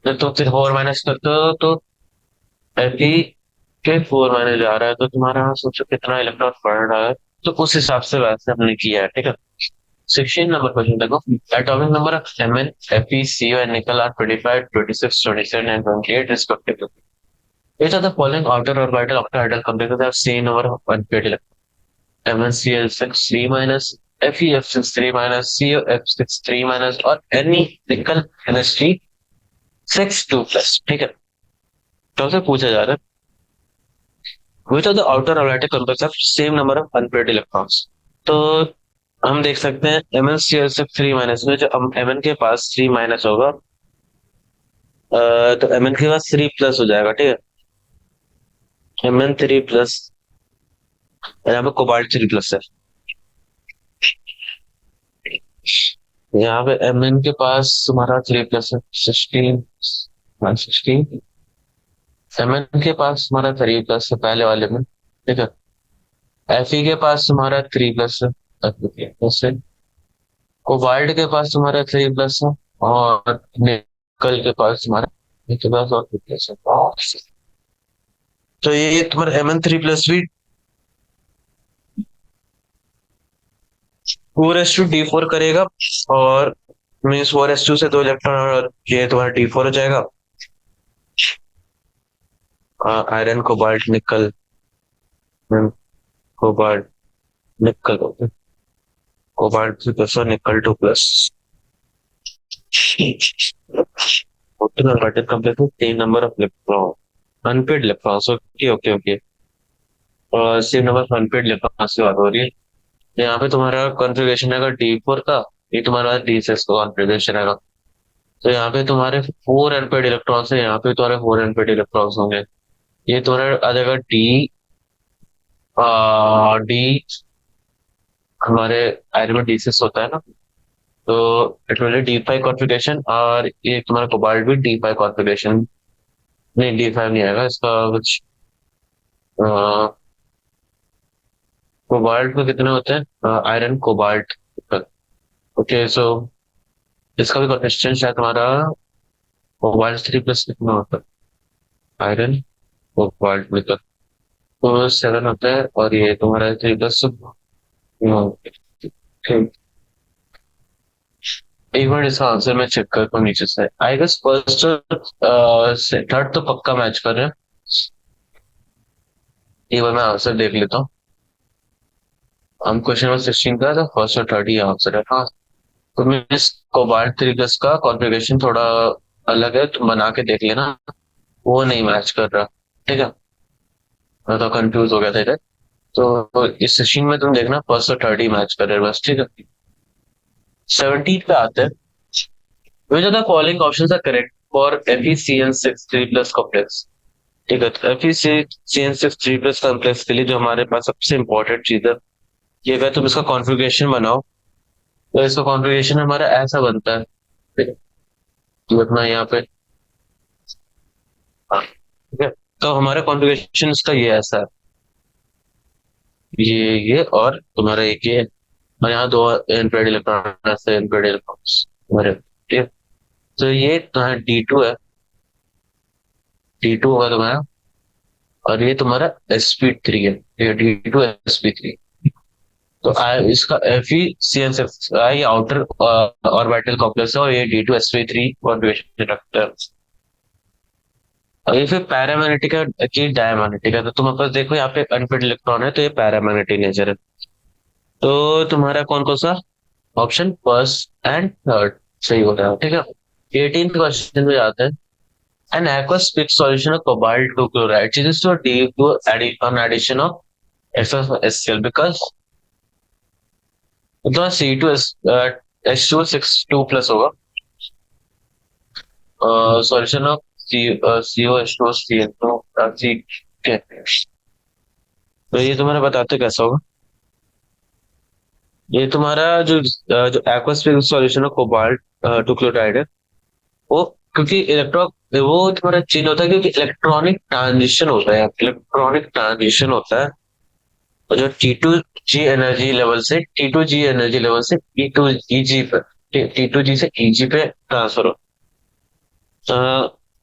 तो फिर 4 माइनस करते हो तो एफी के 4 माइनस जा रहा है, तो तुम्हारा सोचो कितना इलेक्ट्रॉन बढ़ रहा है। तो उस हिसाब से वैसे हमने किया है, ठीक है। 16 नंबर क्वेश्चन देखो। Atomic number of Mn, Fe, Co and nickel are 25, 26, 27 and 28 respectively. Which of the following outer orbital octahedral complexes have same number of unpaired electrons? MnCl6 3 minus, FeF6 3 minus, CoF6 3 minus और any nickel NH3 6 2 plus। ठीक है, तो से पूछा जा रहा है which of the outer orbital complexes have same number of unpaired electrons। तो हम देख सकते हैं MnCl6 3 माइनस में जो Mn के पास 3 माइनस होगा, तो Mn के पास 3 प्लस हो जाएगा। ठीक है, Mn 3 प्लस, यहाँ पे कोबाल्ट 3 प्लस है। यहाँ पे Mn के पास तुम्हारा 3 प्लस है 16, 16। Mn के पास तुम्हारा 3 प्लस है पहले वाले में। ठीक है, Fe के पास तुम्हारा 3 प्लस है, प्लस है। कोबाल्ट के पास तुम्हारा 3 प्लस है, और निकल के पास तुम्हारा के पास और 3 प्लस है। तो ये तुम्हारा Mn 3 प्लस भी 4s2 d4 करेगा, और मीन्स 4s2 से 2 इलेक्ट्रॉन, और ये तुम्हारा d4 हो जाएगा। Iron cobalt nickel, cobalt nickel, cobalt 3 plus और nickel 2 plus. Complete 3 number of electron, unpaired electrons. Okay okay okay, और same number of unpaired electrons की बात हो रही है। तो यहाँ पे तुम्हारा कॉन्फ़िगरेशन है d4 का, ये तुम्हारा d6 का कॉन्फ़िगरेशन है। तो यहाँ पे तुम्हारे 4 अनपेड इलेक्ट्रॉन्स है, यहाँ पे तुम्हारे 4 अनपेड इलेक्ट्रॉन्स होंगे। ये तुम्हारा आ जाएगा डी, हमारे आयरन में d6 होता है ना, तो इट विल d5 कॉन्फ़िगरेशन, और ये तुम्हारा कोबाल्ट भी d5 कॉन्फ़िगरेशन। नहीं, d5 नहीं आएगा इसका कुछ। कोबाल्ट में कितने होते हैं, आयरन कोबाल्ट। ओके, सो इसका भी क्वेश्चन शायद तुम्हारा कोबाल्ट 3 प्लस कितना होता है, आयरन कोबाल्ट में तो 7 होता है, और ये तुम्हारा 3 प्लस। एक बार इसका आंसर मैं चेक करता हूँ नीचे से। आई गेस फर्स्ट थर्ड तो पक्का मैच कर रहे हैं। एक बार मैं आंसर देख लेता हूँ। हम क्वेश्चन नंबर 16 का था, फर्स्ट और थर्ड ही आंसर है। हाँ, तो मिस कोबाल्ट 3 प्लस का कॉन्फ़िगरेशन थोड़ा अलग है, तुम बना के देख लेना, वो नहीं मैच कर रहा। ठीक है, मैं तो कंफ्यूज हो गया था इधर। तो इस सेशन में तुम देखना फर्स्ट और थर्ड ही मैच कर रहे हैं बस। ठीक है, 17 पे आते हैं। which of the following options are correct for FeCN6 3 plus complex। ठीक है, तो FeCN6 3 plus complex के लिए जो हमारे पास सबसे इंपॉर्टेंट चीज है, ये अगर तुम इसका कॉन्फ़िगरेशन बनाओ, तो इसका कॉन्फ़िगरेशन हमारा ऐसा बनता है। ठीक है, तो अपना यहाँ पे, हाँ, ठीक है, तो हमारा कॉन्फ़िगरेशन इसका ये ऐसा है, ये और तुम्हारा एक ये, और यहाँ दो एनपेड इलेक्ट्रॉन ऐसे एनपेड इलेक्ट्रॉन्स तुम्हारे। ठीक है, तो ये तुम्हारा D2 है, D2 होगा तुम्हारा, और ये तुम्हारा sp3 है, ये D2sp3। तो इसका FeCN6 ये आउटर ऑर्बिटल कॉम्प्लेक्स है, और ये D2sp3 कॉन्फ़िगरेशन रखता है। और ये फिर पैरामैग्नेटिक है कि डायमैग्नेटिक है, तो तुम्हारे पास देखो यहाँ पे अनपेड इलेक्ट्रॉन है, तो ये पैरामैग्नेटिक नेचर है। तो तुम्हारा कौन कौन सा ऑप्शन फर्स्ट एंड थर्ड सही हो रहा है। ठीक है, 18th क्वेश्चन में जाते हैं। An aqueous speak solution of cobalt 2 chloride changes to a D2 on addition of FeSCl because तो C2 H2 6 2 प्लस होगा, solution of COH2 CN2 C के। तो ये तुम्हारा बताते कैसा होगा। ये तुम्हारा जो aqueous speak solution of cobalt 2 chloride है, वो क्योंकि इलेक्ट्रॉन, वो तुम्हारा चेंज होता है क्योंकि इलेक्ट्रॉनिक ट्रांजिशन होता है, इलेक्ट्रॉनिक ट्रांजिशन होता है। और जो T2G एनर्जी लेवल से T2G एनर्जी लेवल से T2EG पे, T2G से EG पे ट्रांसफर हो।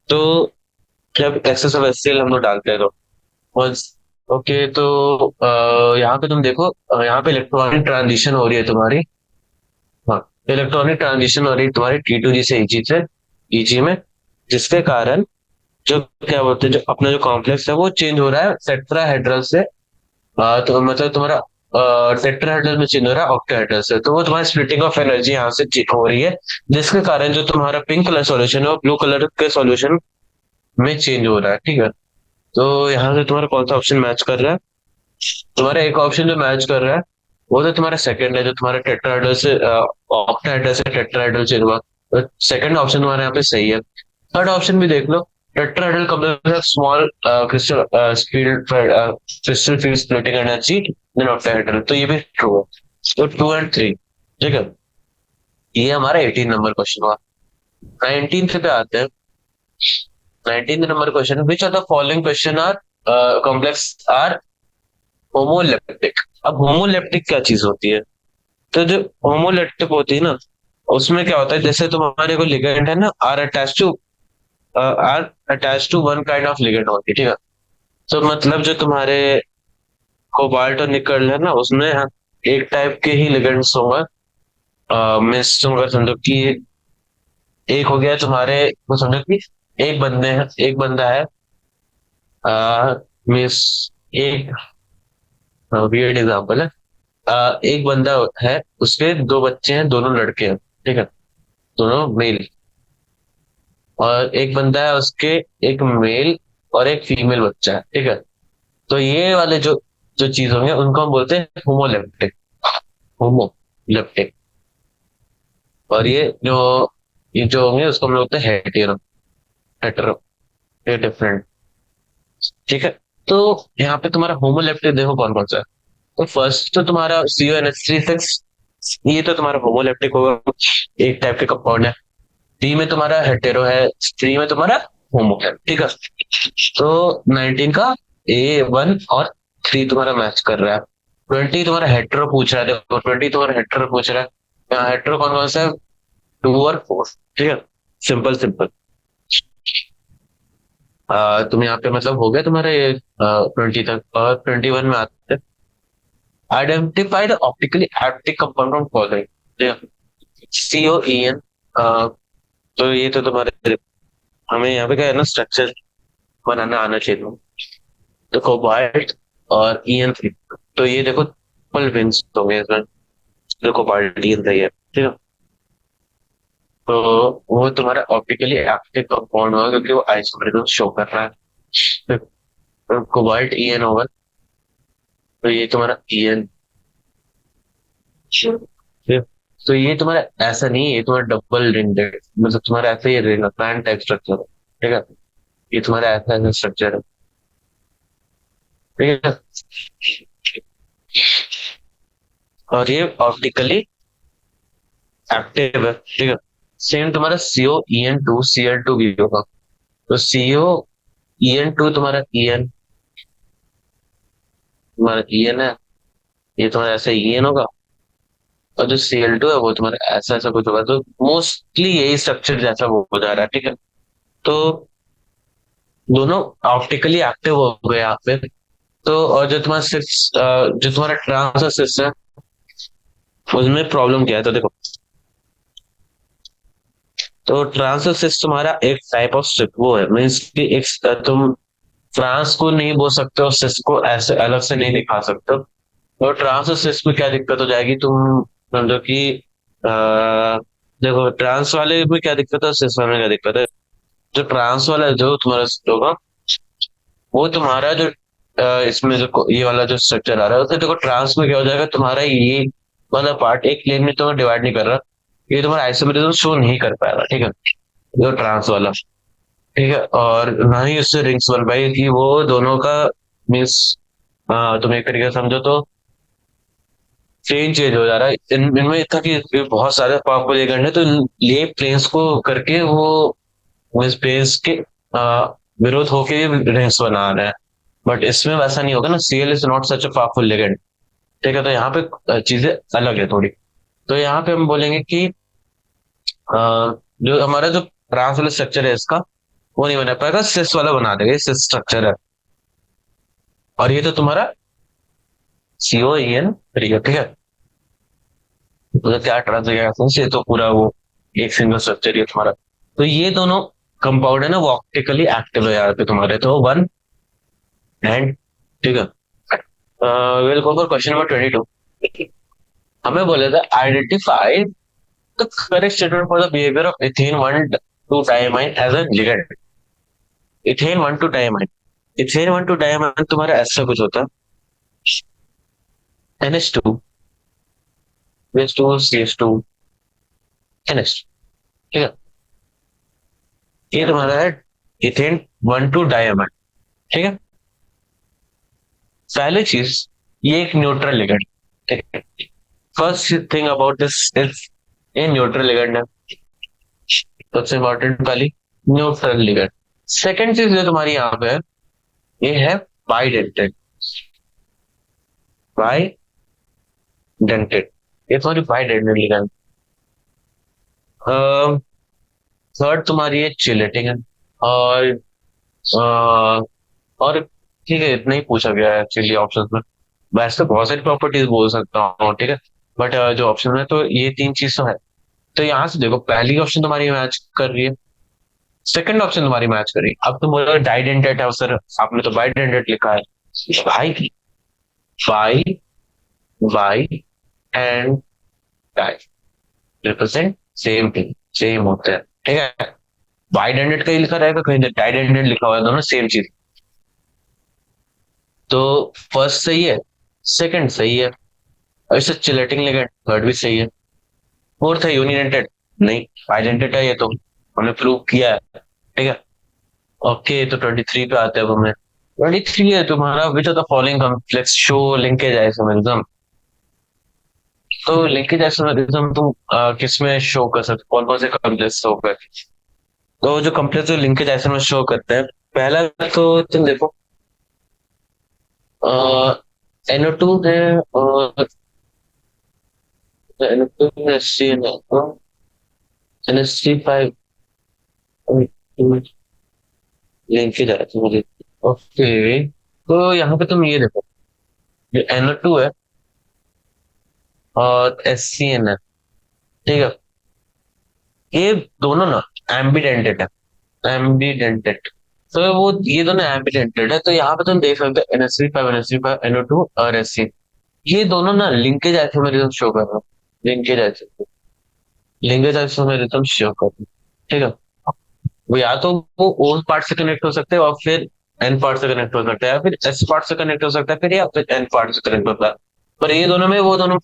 तो जब एक्सेस ऑफ HCl हम लोग डालते हैं, तो once, ओके, तो यहाँ पे तुम देखो, यहाँ पे इलेक्ट्रॉनिक ट्रांजिशन हो रही है तुम्हारी इलेक्ट्रॉनिक ट्रांजिशन हो रही है तुम्हारी T2G से EG में, जिसके कारण जो क्या बोलते हैं, जो अपना जो कॉम्प्लेक्स है वो चेंज हो रहा है टेट्राहेड्रल से। तो मतलब तुम्हारा टेट्राहेड्रल में चेंज हो रहा है ऑक्टाहेड्रल से, तो वो तुम्हारी स्प्लिटिंग ऑफ एनर्जी यहाँ से हो रही है, जिसके कारण जो तुम्हारा पिंक कलर सॉल्यूशन है वो ब्लू कलर के सॉल्यूशन में चेंज हो रहा है। ठीक है, तो यहाँ से तुम्हारा कौन सा ऑप्शन मैच कर रहा है? तुम्हारा एक ऑप्शन जो मैच कर रहा है वो तो तुम्हारा सेकंड है, जो तुम्हारा टेट्राहेड्रल से ऑक्टाहेड्रल से टेट्राहेड्रल चेंज हुआ। सेकंड ऑप्शन तुम्हारे यहाँ पे सही है। थर्ड ऑप्शन भी देख लो, tetrahedral complex small crystal field crystal field splitting energy than octahedral, तो ये भी ट्रू है। तो 2 और 3, ठीक है। ये हमारा 18 नंबर क्वेश्चन हुआ। 19 पे आते हैं। 19 नंबर question, which are the following question are complex are homoleptic. अब होमोलेप्टिक क्या चीज होती है? तो जो होमोलेप्टिक होती है ना, उसमें क्या होता है, जैसे तुम्हारे को लिगेंड है ना, are attach to one kind of ligand होती है, ठीक है। तो मतलब जो तुम्हारे कोबाल्ट और निकल है ना, उसमें एक टाइप के ही लिगेंड्स होंगे। मिस तुम अगर समझो कि एक हो गया तुम्हारे को, समझो कि एक बंदा है, मिस एक वियर्ड एग्जांपल है। एक बंदा है, उसके दो बच्चे हैं, दोनों लड़के हैं, ठीक है, दोनों मेल। और एक बंदा है, उसके एक मेल और एक फीमेल बच्चा है, ठीक है। तो ये वाले जो जो चीज होंगे उनको हम बोलते हैं होमोलेप्टिक। होमोलेप्टिक। और ये जो होंगे उसको हम लोग बोलते हैं हेटेरो। हेटेरो, ये डिफरेंट। ठीक है। तो यहाँ पे तुम्हारा होमोलेप्टिक देखो कौन कौन सा है। तो फर्स्ट तो तुम्हारा CO NH3 6, ये तो तुम्हारा होमोलेप्टिक होगा, एक टाइप के कंपाउंड है। डी में तुम्हारा हेटेरो है, थ्री में तुम्हारा होमो है, ठीक है। तो 19 का A1 और 3 तुम्हारा मैच कर रहा है। 20 तुम्हारा हेटेरो पूछ रहा है, देखो 20 तुम्हारा हेटेरो पूछ रहा है। यहाँ हेटेरो कौन कौन सा है? 2 और 4, ठीक है। Simple simple. तुम यहाँ पे मतलब हो गया तुम्हारा ये 20 तक। और 21 में आते हैं। Identify the optically active compound following. COEN। तो ये तो तुम्हारे, हमें यहाँ पे क्या है ना, स्ट्रक्चर बनाना आना चाहिए। तो कोबाल्ट और EN3, तो ये देखो ट्रिपल विंस हो गए इसमें। जो कोबाल्ट EN है, ठीक है। तो वो तुम्हारा ऑप्टिकली एक्टिव कंपाउंड होगा, क्योंकि वो आइसोमेरिज्म शो कर रहा है। तो कोबाल्ट EN होगा, तो ये तुम्हारा EN। तो ये तुम्हारा ऐसा नहीं है, ये तुम्हारा डबल रिंडेड, मतलब तुम्हारा ऐसा ही रहेगा, पैन टाइप स्ट्रक्चर है, ठीक है। ये तुम्हारा ऐसा ऐसा स्ट्रक्चर है, ठीक है। और ये ऑप्टिकली एक्टिव है, ठीक है। सेम तुम्हारा COEN2 Cl2 भी होगा। तो COEN2 तुम्हारा EN, तुम्हारा EN है, ये तुम्हारा ऐसा EN होगा। और जो Cl2 है वो तुम्हारा ऐसा ऐसा कुछ होगा। तो मोस्टली यही स्ट्रक्चर जैसा वो हो जा रहा है, ठीक है। तो दोनों ऑप्टिकली एक्टिव हो गए यहाँ पे। तो और जो तुम्हारा सिक्स, जो तुम्हारा ट्रांस सिक्स है, उसमें प्रॉब्लम क्या है? तो देखो, तो ट्रांस सिक्स तुम्हारा एक टाइप ऑफ स्ट्रिप वो है, मीन्स कि एक तुम फ्रांस को नहीं बोल सकते हो, सिस को ऐसे अलग से नहीं दिखा सकते हो। और ट्रांस और सिस में क्या दिक्कत हो जाएगी, तुम समझो कि देखो ट्रांस वाले में क्या दिक्कत है, सिस वाले में क्या दिक्कत है। जो ट्रांस वाला है, जो तुम्हारा होगा, वो तुम्हारा जो इसमें जो ये वाला जो स्ट्रक्चर आ रहा है, तो देखो ट्रांस में क्या हो जाएगा, तुम्हारा ये वाला पार्ट एक प्लेन में तुम्हें डिवाइड नहीं कर रहा, ये तुम्हारा आइसोमेरिज्म शो नहीं कर पाएगा, ठीक है, जो ट्रांस वाला, ठीक है। और ना ही उससे रिंग्स बन पाएगी कि वो दोनों का मीन्स, तुम एक तरीके से समझो तो प्लेन चेंज हो जा रहा है इनमें इतना कि ये बहुत सारे पावरफुल एजेंट है, तो ये प्लेन्स को करके वो इस प्लेन्स के विरोध होके रिंग्स बना रहे हैं। बट इसमें वैसा नहीं होगा ना, CL is not such a powerful ligand, ठीक है। तो यहाँ पे चीजें अलग है थोड़ी। तो यहाँ पे हम बोलेंगे कि अ, जो हमारा जो ट्रांस वाला स्ट्रक्चर है इसका, वो नहीं बना पाएगा, सिस वाला बना देगा, ये सिस स्ट्रक्चर है। और ये तो तुम्हारा COEN3 है, ठीक है। मतलब क्या ट्रांसलेशन से, तो पूरा वो एक सिंगल स्ट्रक्चर ही है तुम्हारा। तो ये दोनों कंपाउंड है ना, वो ऑप्टिकली एक्टिव है यहाँ पे तुम्हारे, तो वन एंड, ठीक है। Will go for question number 22। हमें बोले था identify the correct statement for the behaviour of ethane one two diamine as a ligand. Ethane one two diamine, ethane one two diamine तुम्हारा ऐसा कुछ होता है, NH2 टू CH2 NH, ठीक है। ये तुम्हारा है इथेन वन टू डाइमाइन, ठीक है। पहली चीज, ये एक न्यूट्रल लिगेंड, ठीक है। First thing about this is ये न्यूट्रल लिगेंड है, सबसे इंपॉर्टेंट वाली, न्यूट्रल लिगेंड। सेकेंड चीज जो तुम्हारी यहाँ पे है, ये है बाइडेंटेड, बाइडेंटेड, ये तुम्हारी बाइडेंटेड लिगेंड। थर्ड तुम्हारी है चिलेटिंग है, और और ठीक है, इतना ही पूछा गया है एक्चुअली ऑप्शन में। वैसे तो बहुत सारी प्रॉपर्टीज बोल सकता हूँ, ठीक है, बट जो ऑप्शन है तो ये तीन चीज तो है। तो यहाँ से देखो, पहली ऑप्शन तुम्हारी मैच कर रही है, सेकंड ऑप्शन तुम्हारी मैच कर रही है। अब तुम बोलोगे डाइडेंटेट है सर, आपने तो बाइडेंटेट लिखा है। भाई, bi, bi and di represent same thing, सेम होते हैं, ठीक है। बाइडेंटेट कहीं लिखा रहेगा, कहीं डाइडेंटेट लिखा हुआ है, दोनों सेम चीज। तो फर्स्ट सही है, सेकंड सही है, और इससे चिलेटिंग लिगेंड थर्ड भी सही है। फोर्थ है यूनिडेंटेड, नहीं, आइडेंटिटी है ये तो हमने प्रूव किया है, ठीक है। ओके, तो 23 पे आते हैं अब हमें। 23 है तुम्हारा, विच of the following complex show linkage isomerism. तो लिंकेज आइसोमेरिज्म तुम किस में शो कर सकते, कौन कौन से कॉम्प्लेक्स शो कर, तो जो कॉम्प्लेक्स जो लिंकेज आइसोमेरिज्म शो करते हैं, पहला तो तुम देखो, NO2 है, और NO2 है, NH3 5 लिंकेज आइसोमेरिज्म। ओके, तो यहाँ पे तुम ये देखो, जो NO2 है और SCN है, ठीक है, ये दोनों ना एम्बिडेंटेड है, एम्बिडेंटेड। तो वो ये दोनों एम्बिडेंटेड है, तो यहाँ पे तुम देख सकते हो NH3 5, NH3 5, NO2 और SCN, ये दोनों ना लिंकेज आइसोमेरिज्म शो कर रहा है, linkage isomerism, linkage isomerism show कर रहा है, ठीक है। वो या तो वो O पार्ट से कनेक्ट हो सकते हैं, और फिर N पार्ट से कनेक्ट हो सकता है, या फिर S पार्ट से कनेक्ट हो सकता है, फिर या फिर N पार्ट से कनेक्ट होता है। पर ये दोनों में वो दोनों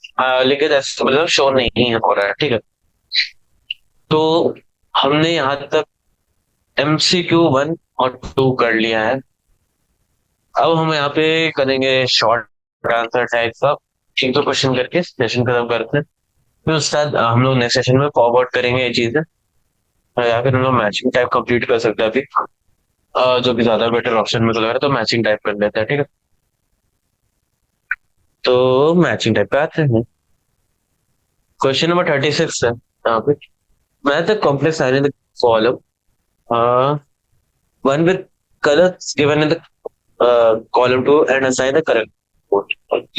लिंकेज आइसोमेरिज्म शो नहीं हो रहा है, ठीक है। तो हमने यहाँ तक MCQ 1 और 2 कर लिया है। अब हम यहाँ पे करेंगे शॉर्ट आंसर टाइप का, एक दो क्वेश्चन करके सेशन खत्म करते हैं। फिर उसके बाद हम लोग नेक्स्ट सेशन में फॉरवर्ड करेंगे ये चीजें, या फिर हम लोग मैचिंग टाइप कंप्लीट कर सकते हैं अभी। जो कि ज्यादा बेटर ऑप्शन में तो लग रहा है, तो मैचिंग टाइप कर लेते हैं, ठीक है। तो मैचिंग टाइप पे आते हैं। क्वेश्चन नंबर 36 है यहाँ पे, math the complex line in the column one with colours given in the column to and assign the correct.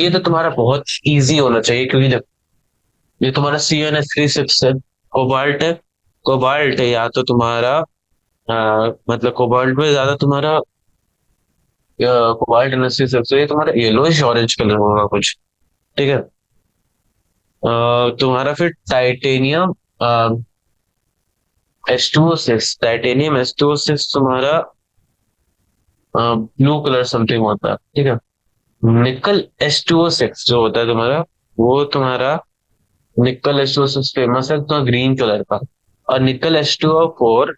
ये तो तुम्हारा बहुत इजी होना चाहिए, क्योंकि जब ये तुम्हारा CnH3 6 है, कोबाल्ट है, कोबाल्ट है, या तो तुम्हारा मतलब कोबाल्ट में ज्यादा तुम्हारा कोबाल्ट NH3 6, ये तुम्हारा येलोइश ऑरेंज कलर होगा कुछ, ठीक है। तुम्हारा फिर टाइटेनियम H2O6, टाइटेनियम H2O6 तुम्हारा ब्लू कलर समथिंग होता है, ठीक है। निकल H2O6 जो होता है तुम्हारा, वो तुम्हारा निकल H2O6 फेमस है तो ग्रीन कलर का। और निकल H2O4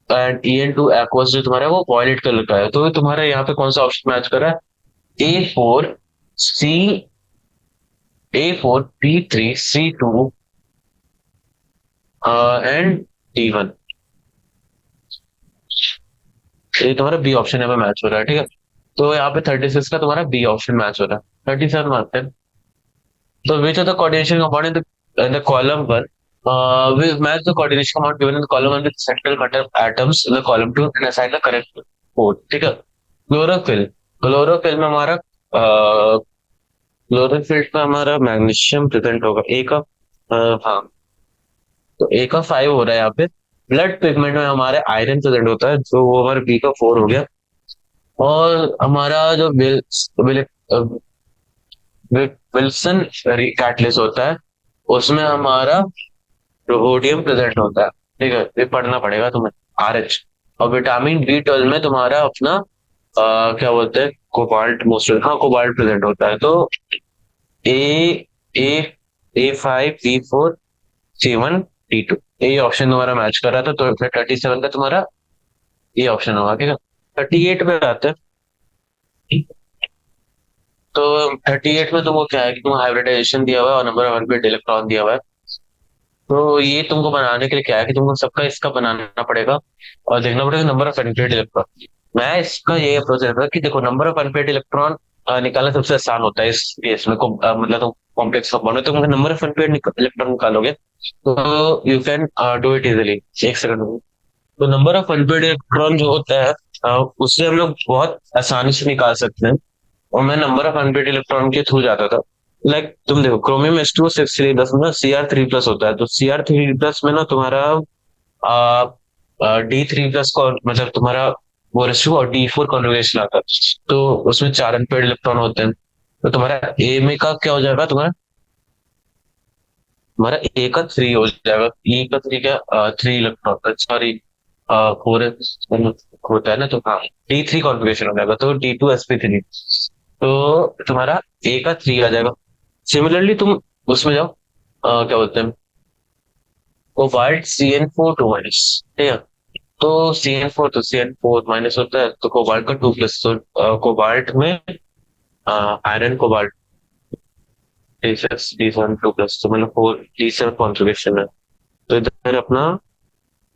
एंड En2 एक्वस जो तुम्हारा है, वो वॉयलेट कलर का है। तो तुम्हारा यहाँ पे कौन सा ऑप्शन मैच कर रहा है? A4 C, A4 B3 C2 and D1, ये तुम्हारा बी ऑप्शन यहाँ पे मैच हो रहा है, ठीक है। तो यहाँ पे 36 का तुम्हारा बी ऑप्शन मैच हो रहा है। 37 मानते हैं। तो विच of the coordination compound in the column one will match the coordination amount given in the column 1 with central matter atoms in the column 2 and assign the correct code, ठीक है। Chlorophyll, chlorophyll में हमारा क्लोरोफिल्ट में हमारा magnesium present होगा, ए का हाँ, तो ए का 5 हो रहा है यहाँ पे। ब्लड पिगमेंट में हमारे आयरन प्रेजेंट होता है, जो वो हमारे बी का 4 हो गया। और हमारा जो विल, विल्सन कैटलिस्ट होता है, उसमें हमारा रोडियम प्रेजेंट होता है। ठीक है, ये पढ़ना पड़ेगा तुम्हें, आर एच। और विटामिन बी 12 में तुम्हारा अपना क्या बोलते हैं, कोबाल्ट, मोस्ट हाँ कोबाल्ट प्रेजेंट होता है। तो ए ए A5B4C1D2, ये ऑप्शन तुम्हारा मैच कर रहा था, तो फिर 37 का तुम्हारा ये ऑप्शन होगा। ठीक है, 38 पे आते हैं। तो 38 में तुमको क्या है कि तुम हाइब्रिडाइजेशन दिया हुआ है और नंबर ऑफ अनपेड इलेक्ट्रॉन दिया हुआ है। तो ये तुमको बनाने के लिए क्या है कि तुमको सबका इसका बनाना पड़ेगा और देखना पड़ेगा नंबर ऑफ अनपेड इलेक्ट्रॉन। मैं इसका ये अप्रोच रहता है कि देखो, नंबर ऑफ अनपेड इलेक्ट्रॉन निकालना सबसे आसान होता है इस केस में। मतलब तुम कॉम्प्लेक्स कंपाउंड है, तुम नंबर ऑफ अनपेड इलेक्ट्रॉन निकालोगे तो you can do it easily, एक सेकंड में। तो नंबर ऑफ अनपेड इलेक्ट्रॉन जो होता है उससे हम लोग बहुत आसानी से निकाल सकते हैं। और मैं नंबर ऑफ अनपेड इलेक्ट्रॉन के थ्रू जाता था। लाइक तुम देखो, क्रोमियम H2O 6 3 10 में Cr3+ होता है, तो Cr3+ में ना तुम्हारा D3+ को, मतलब तुम्हारा वो रेशियो और D4 कॉन्जुगेशन आता है। तो उसमें 4 अनपेड इलेक्ट्रॉन होते हैं। तो तुम्हारा ए में का क्या हो जाएगा, तुम्हारा तुम्हारा ए का 3 हो जाएगा, ई का 3 क्या, 3 इलेक्ट्रॉन, सॉरी 4 होता है ना, तो हाँ D3 कॉन्फ़िगरेशन हो जाएगा, तो D2sp3। तो तुम्हारा ए का 3 आ जाएगा। सिमिलरली तुम उसमें जाओ, क्या बोलते हैं, कोबाल्ट CN4 2 ठीक है। तो CN4, तो CN4- होता है, तो कोबाल्ट का 2+, तो कोबाल्ट में आयरन कोबाल्ट D6 D7 2+, तो मतलब 4 D7 कॉन्फ़िगरेशन है। तो इधर अपना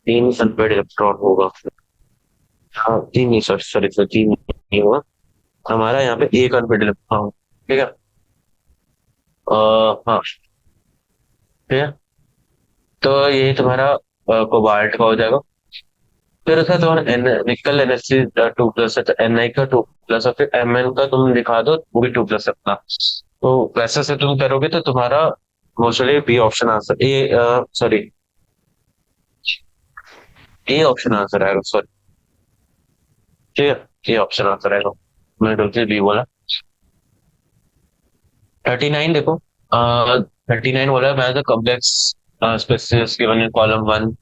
3 सल्फेट इलेक्ट्रॉन होगा। हाँ, तीन नहीं, सॉरी सॉरी सॉरी, तीन नहीं होगा हमारा यहाँ पे, एक सल्फेट इलेक्ट्रॉन। ठीक है, हाँ ठीक है। तो ये तुम्हारा कोबाल्ट का हो जाएगा। फिर उसका तुम्हारा निकल NH3 2+ है, तो Ni का 2+, और फिर Mn का तुम दिखा दो, वो भी 2+ अपना। तो वैसे से तुम करोगे तो तुम्हारा mostly B option answer, A sorry, A option answer आएगा, सॉरी। ठीक है, ए ऑप्शन आंसर आएगा, मैंने गलती से बी बोला। 39 देखो, 39 बोला है, the complex species given in column 1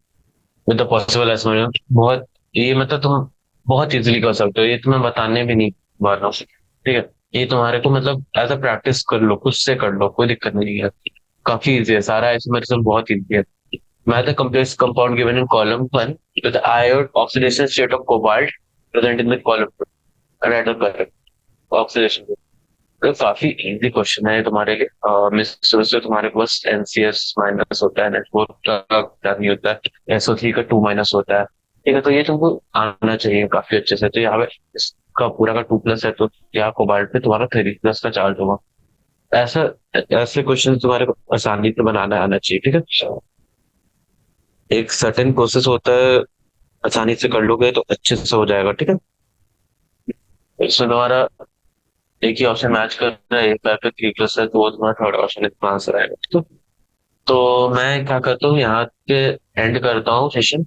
with the possible estimation. बहुत, ये मतलब तुम बहुत इजीली कर सकते हो, ये तुम्हें बताने भी नहीं बार रहा हूँ। ठीक है, ये तुम्हारे को मतलब एज अ प्रैक्टिस कर लो, खुद से कर लो, कोई दिक्कत नहीं है। काफी इजी है सारा, ऐसे मेरे से बहुत इजी है। मैं the complex compound given in column 1 with the आयोड oxidation state of cobalt present in the column, right the correct oxidation. तो काफी इजी क्वेश्चन है तुम्हारे लिए। मिस से तुम्हारे पास NCS- होता है, नेटवर्क का नहीं होता है, SO3 का 2- होता है। ठीक है, तो ये तुमको आना चाहिए काफी अच्छे से। तो यहाँ पे इसका पूरा का 2+ है, तो यहाँ कोबाल्ट पे तुम्हारा 3+ का चार्ज होगा। ऐसा, ऐसे क्वेश्चन तुम्हारे को आसानी से बनाना आना चाहिए। ठीक है, एक सर्टेन प्रोसेस होता है, आसानी से कर लोगे तो अच्छे से हो जाएगा। ठीक है, इसमें तुम्हारा एक ही ऑप्शन मैच कर रहा है, एक बार 3+ है, तो वो तुम्हारा थर्ड ऑप्शन इसका आंसर आएगा। ठीक है? तो मैं क्या करता हूँ, यहाँ के एंड करता हूँ सेशन।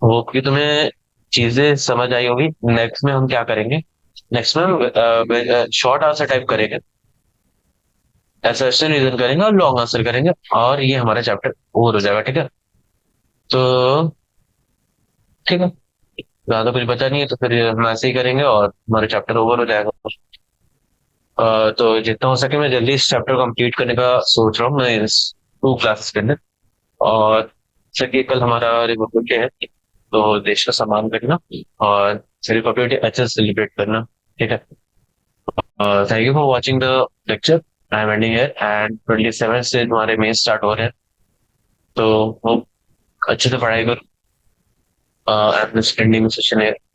होप कि तुम्हें चीजें समझ आई होगी। नेक्स्ट में हम क्या करेंगे, नेक्स्ट में हम शॉर्ट आंसर टाइप करेंगे, ऐसे रीजन करेंगे और लॉन्ग आंसर करेंगे, और ये हमारा चैप्टर ओवर हो जाएगा। ठीक है, तो ठीक है, ज्यादा कुछ बचा नहीं है, तो फिर हम ऐसे ही करेंगे और हमारा चैप्टर ओवर हो जाएगा। तो जितना हो सके मैं जल्दी इस चैप्टर कंप्लीट करने का सोच रहा हूँ, मैं इस 2 क्लासेस के अंदर। और सके कल हमारा रिपब्लिक डे है, तो देश का सम्मान करना और रिपब्लिक डे अच्छे से सेलिब्रेट करना। ठीक है, thank you for watching the lecture. I am ending here, and 27 से हमारे मेन स्टार्ट हो रहे हैं। तो वो अच्छे से पढ़ाई करो। एंड एंडिंग सेशन है।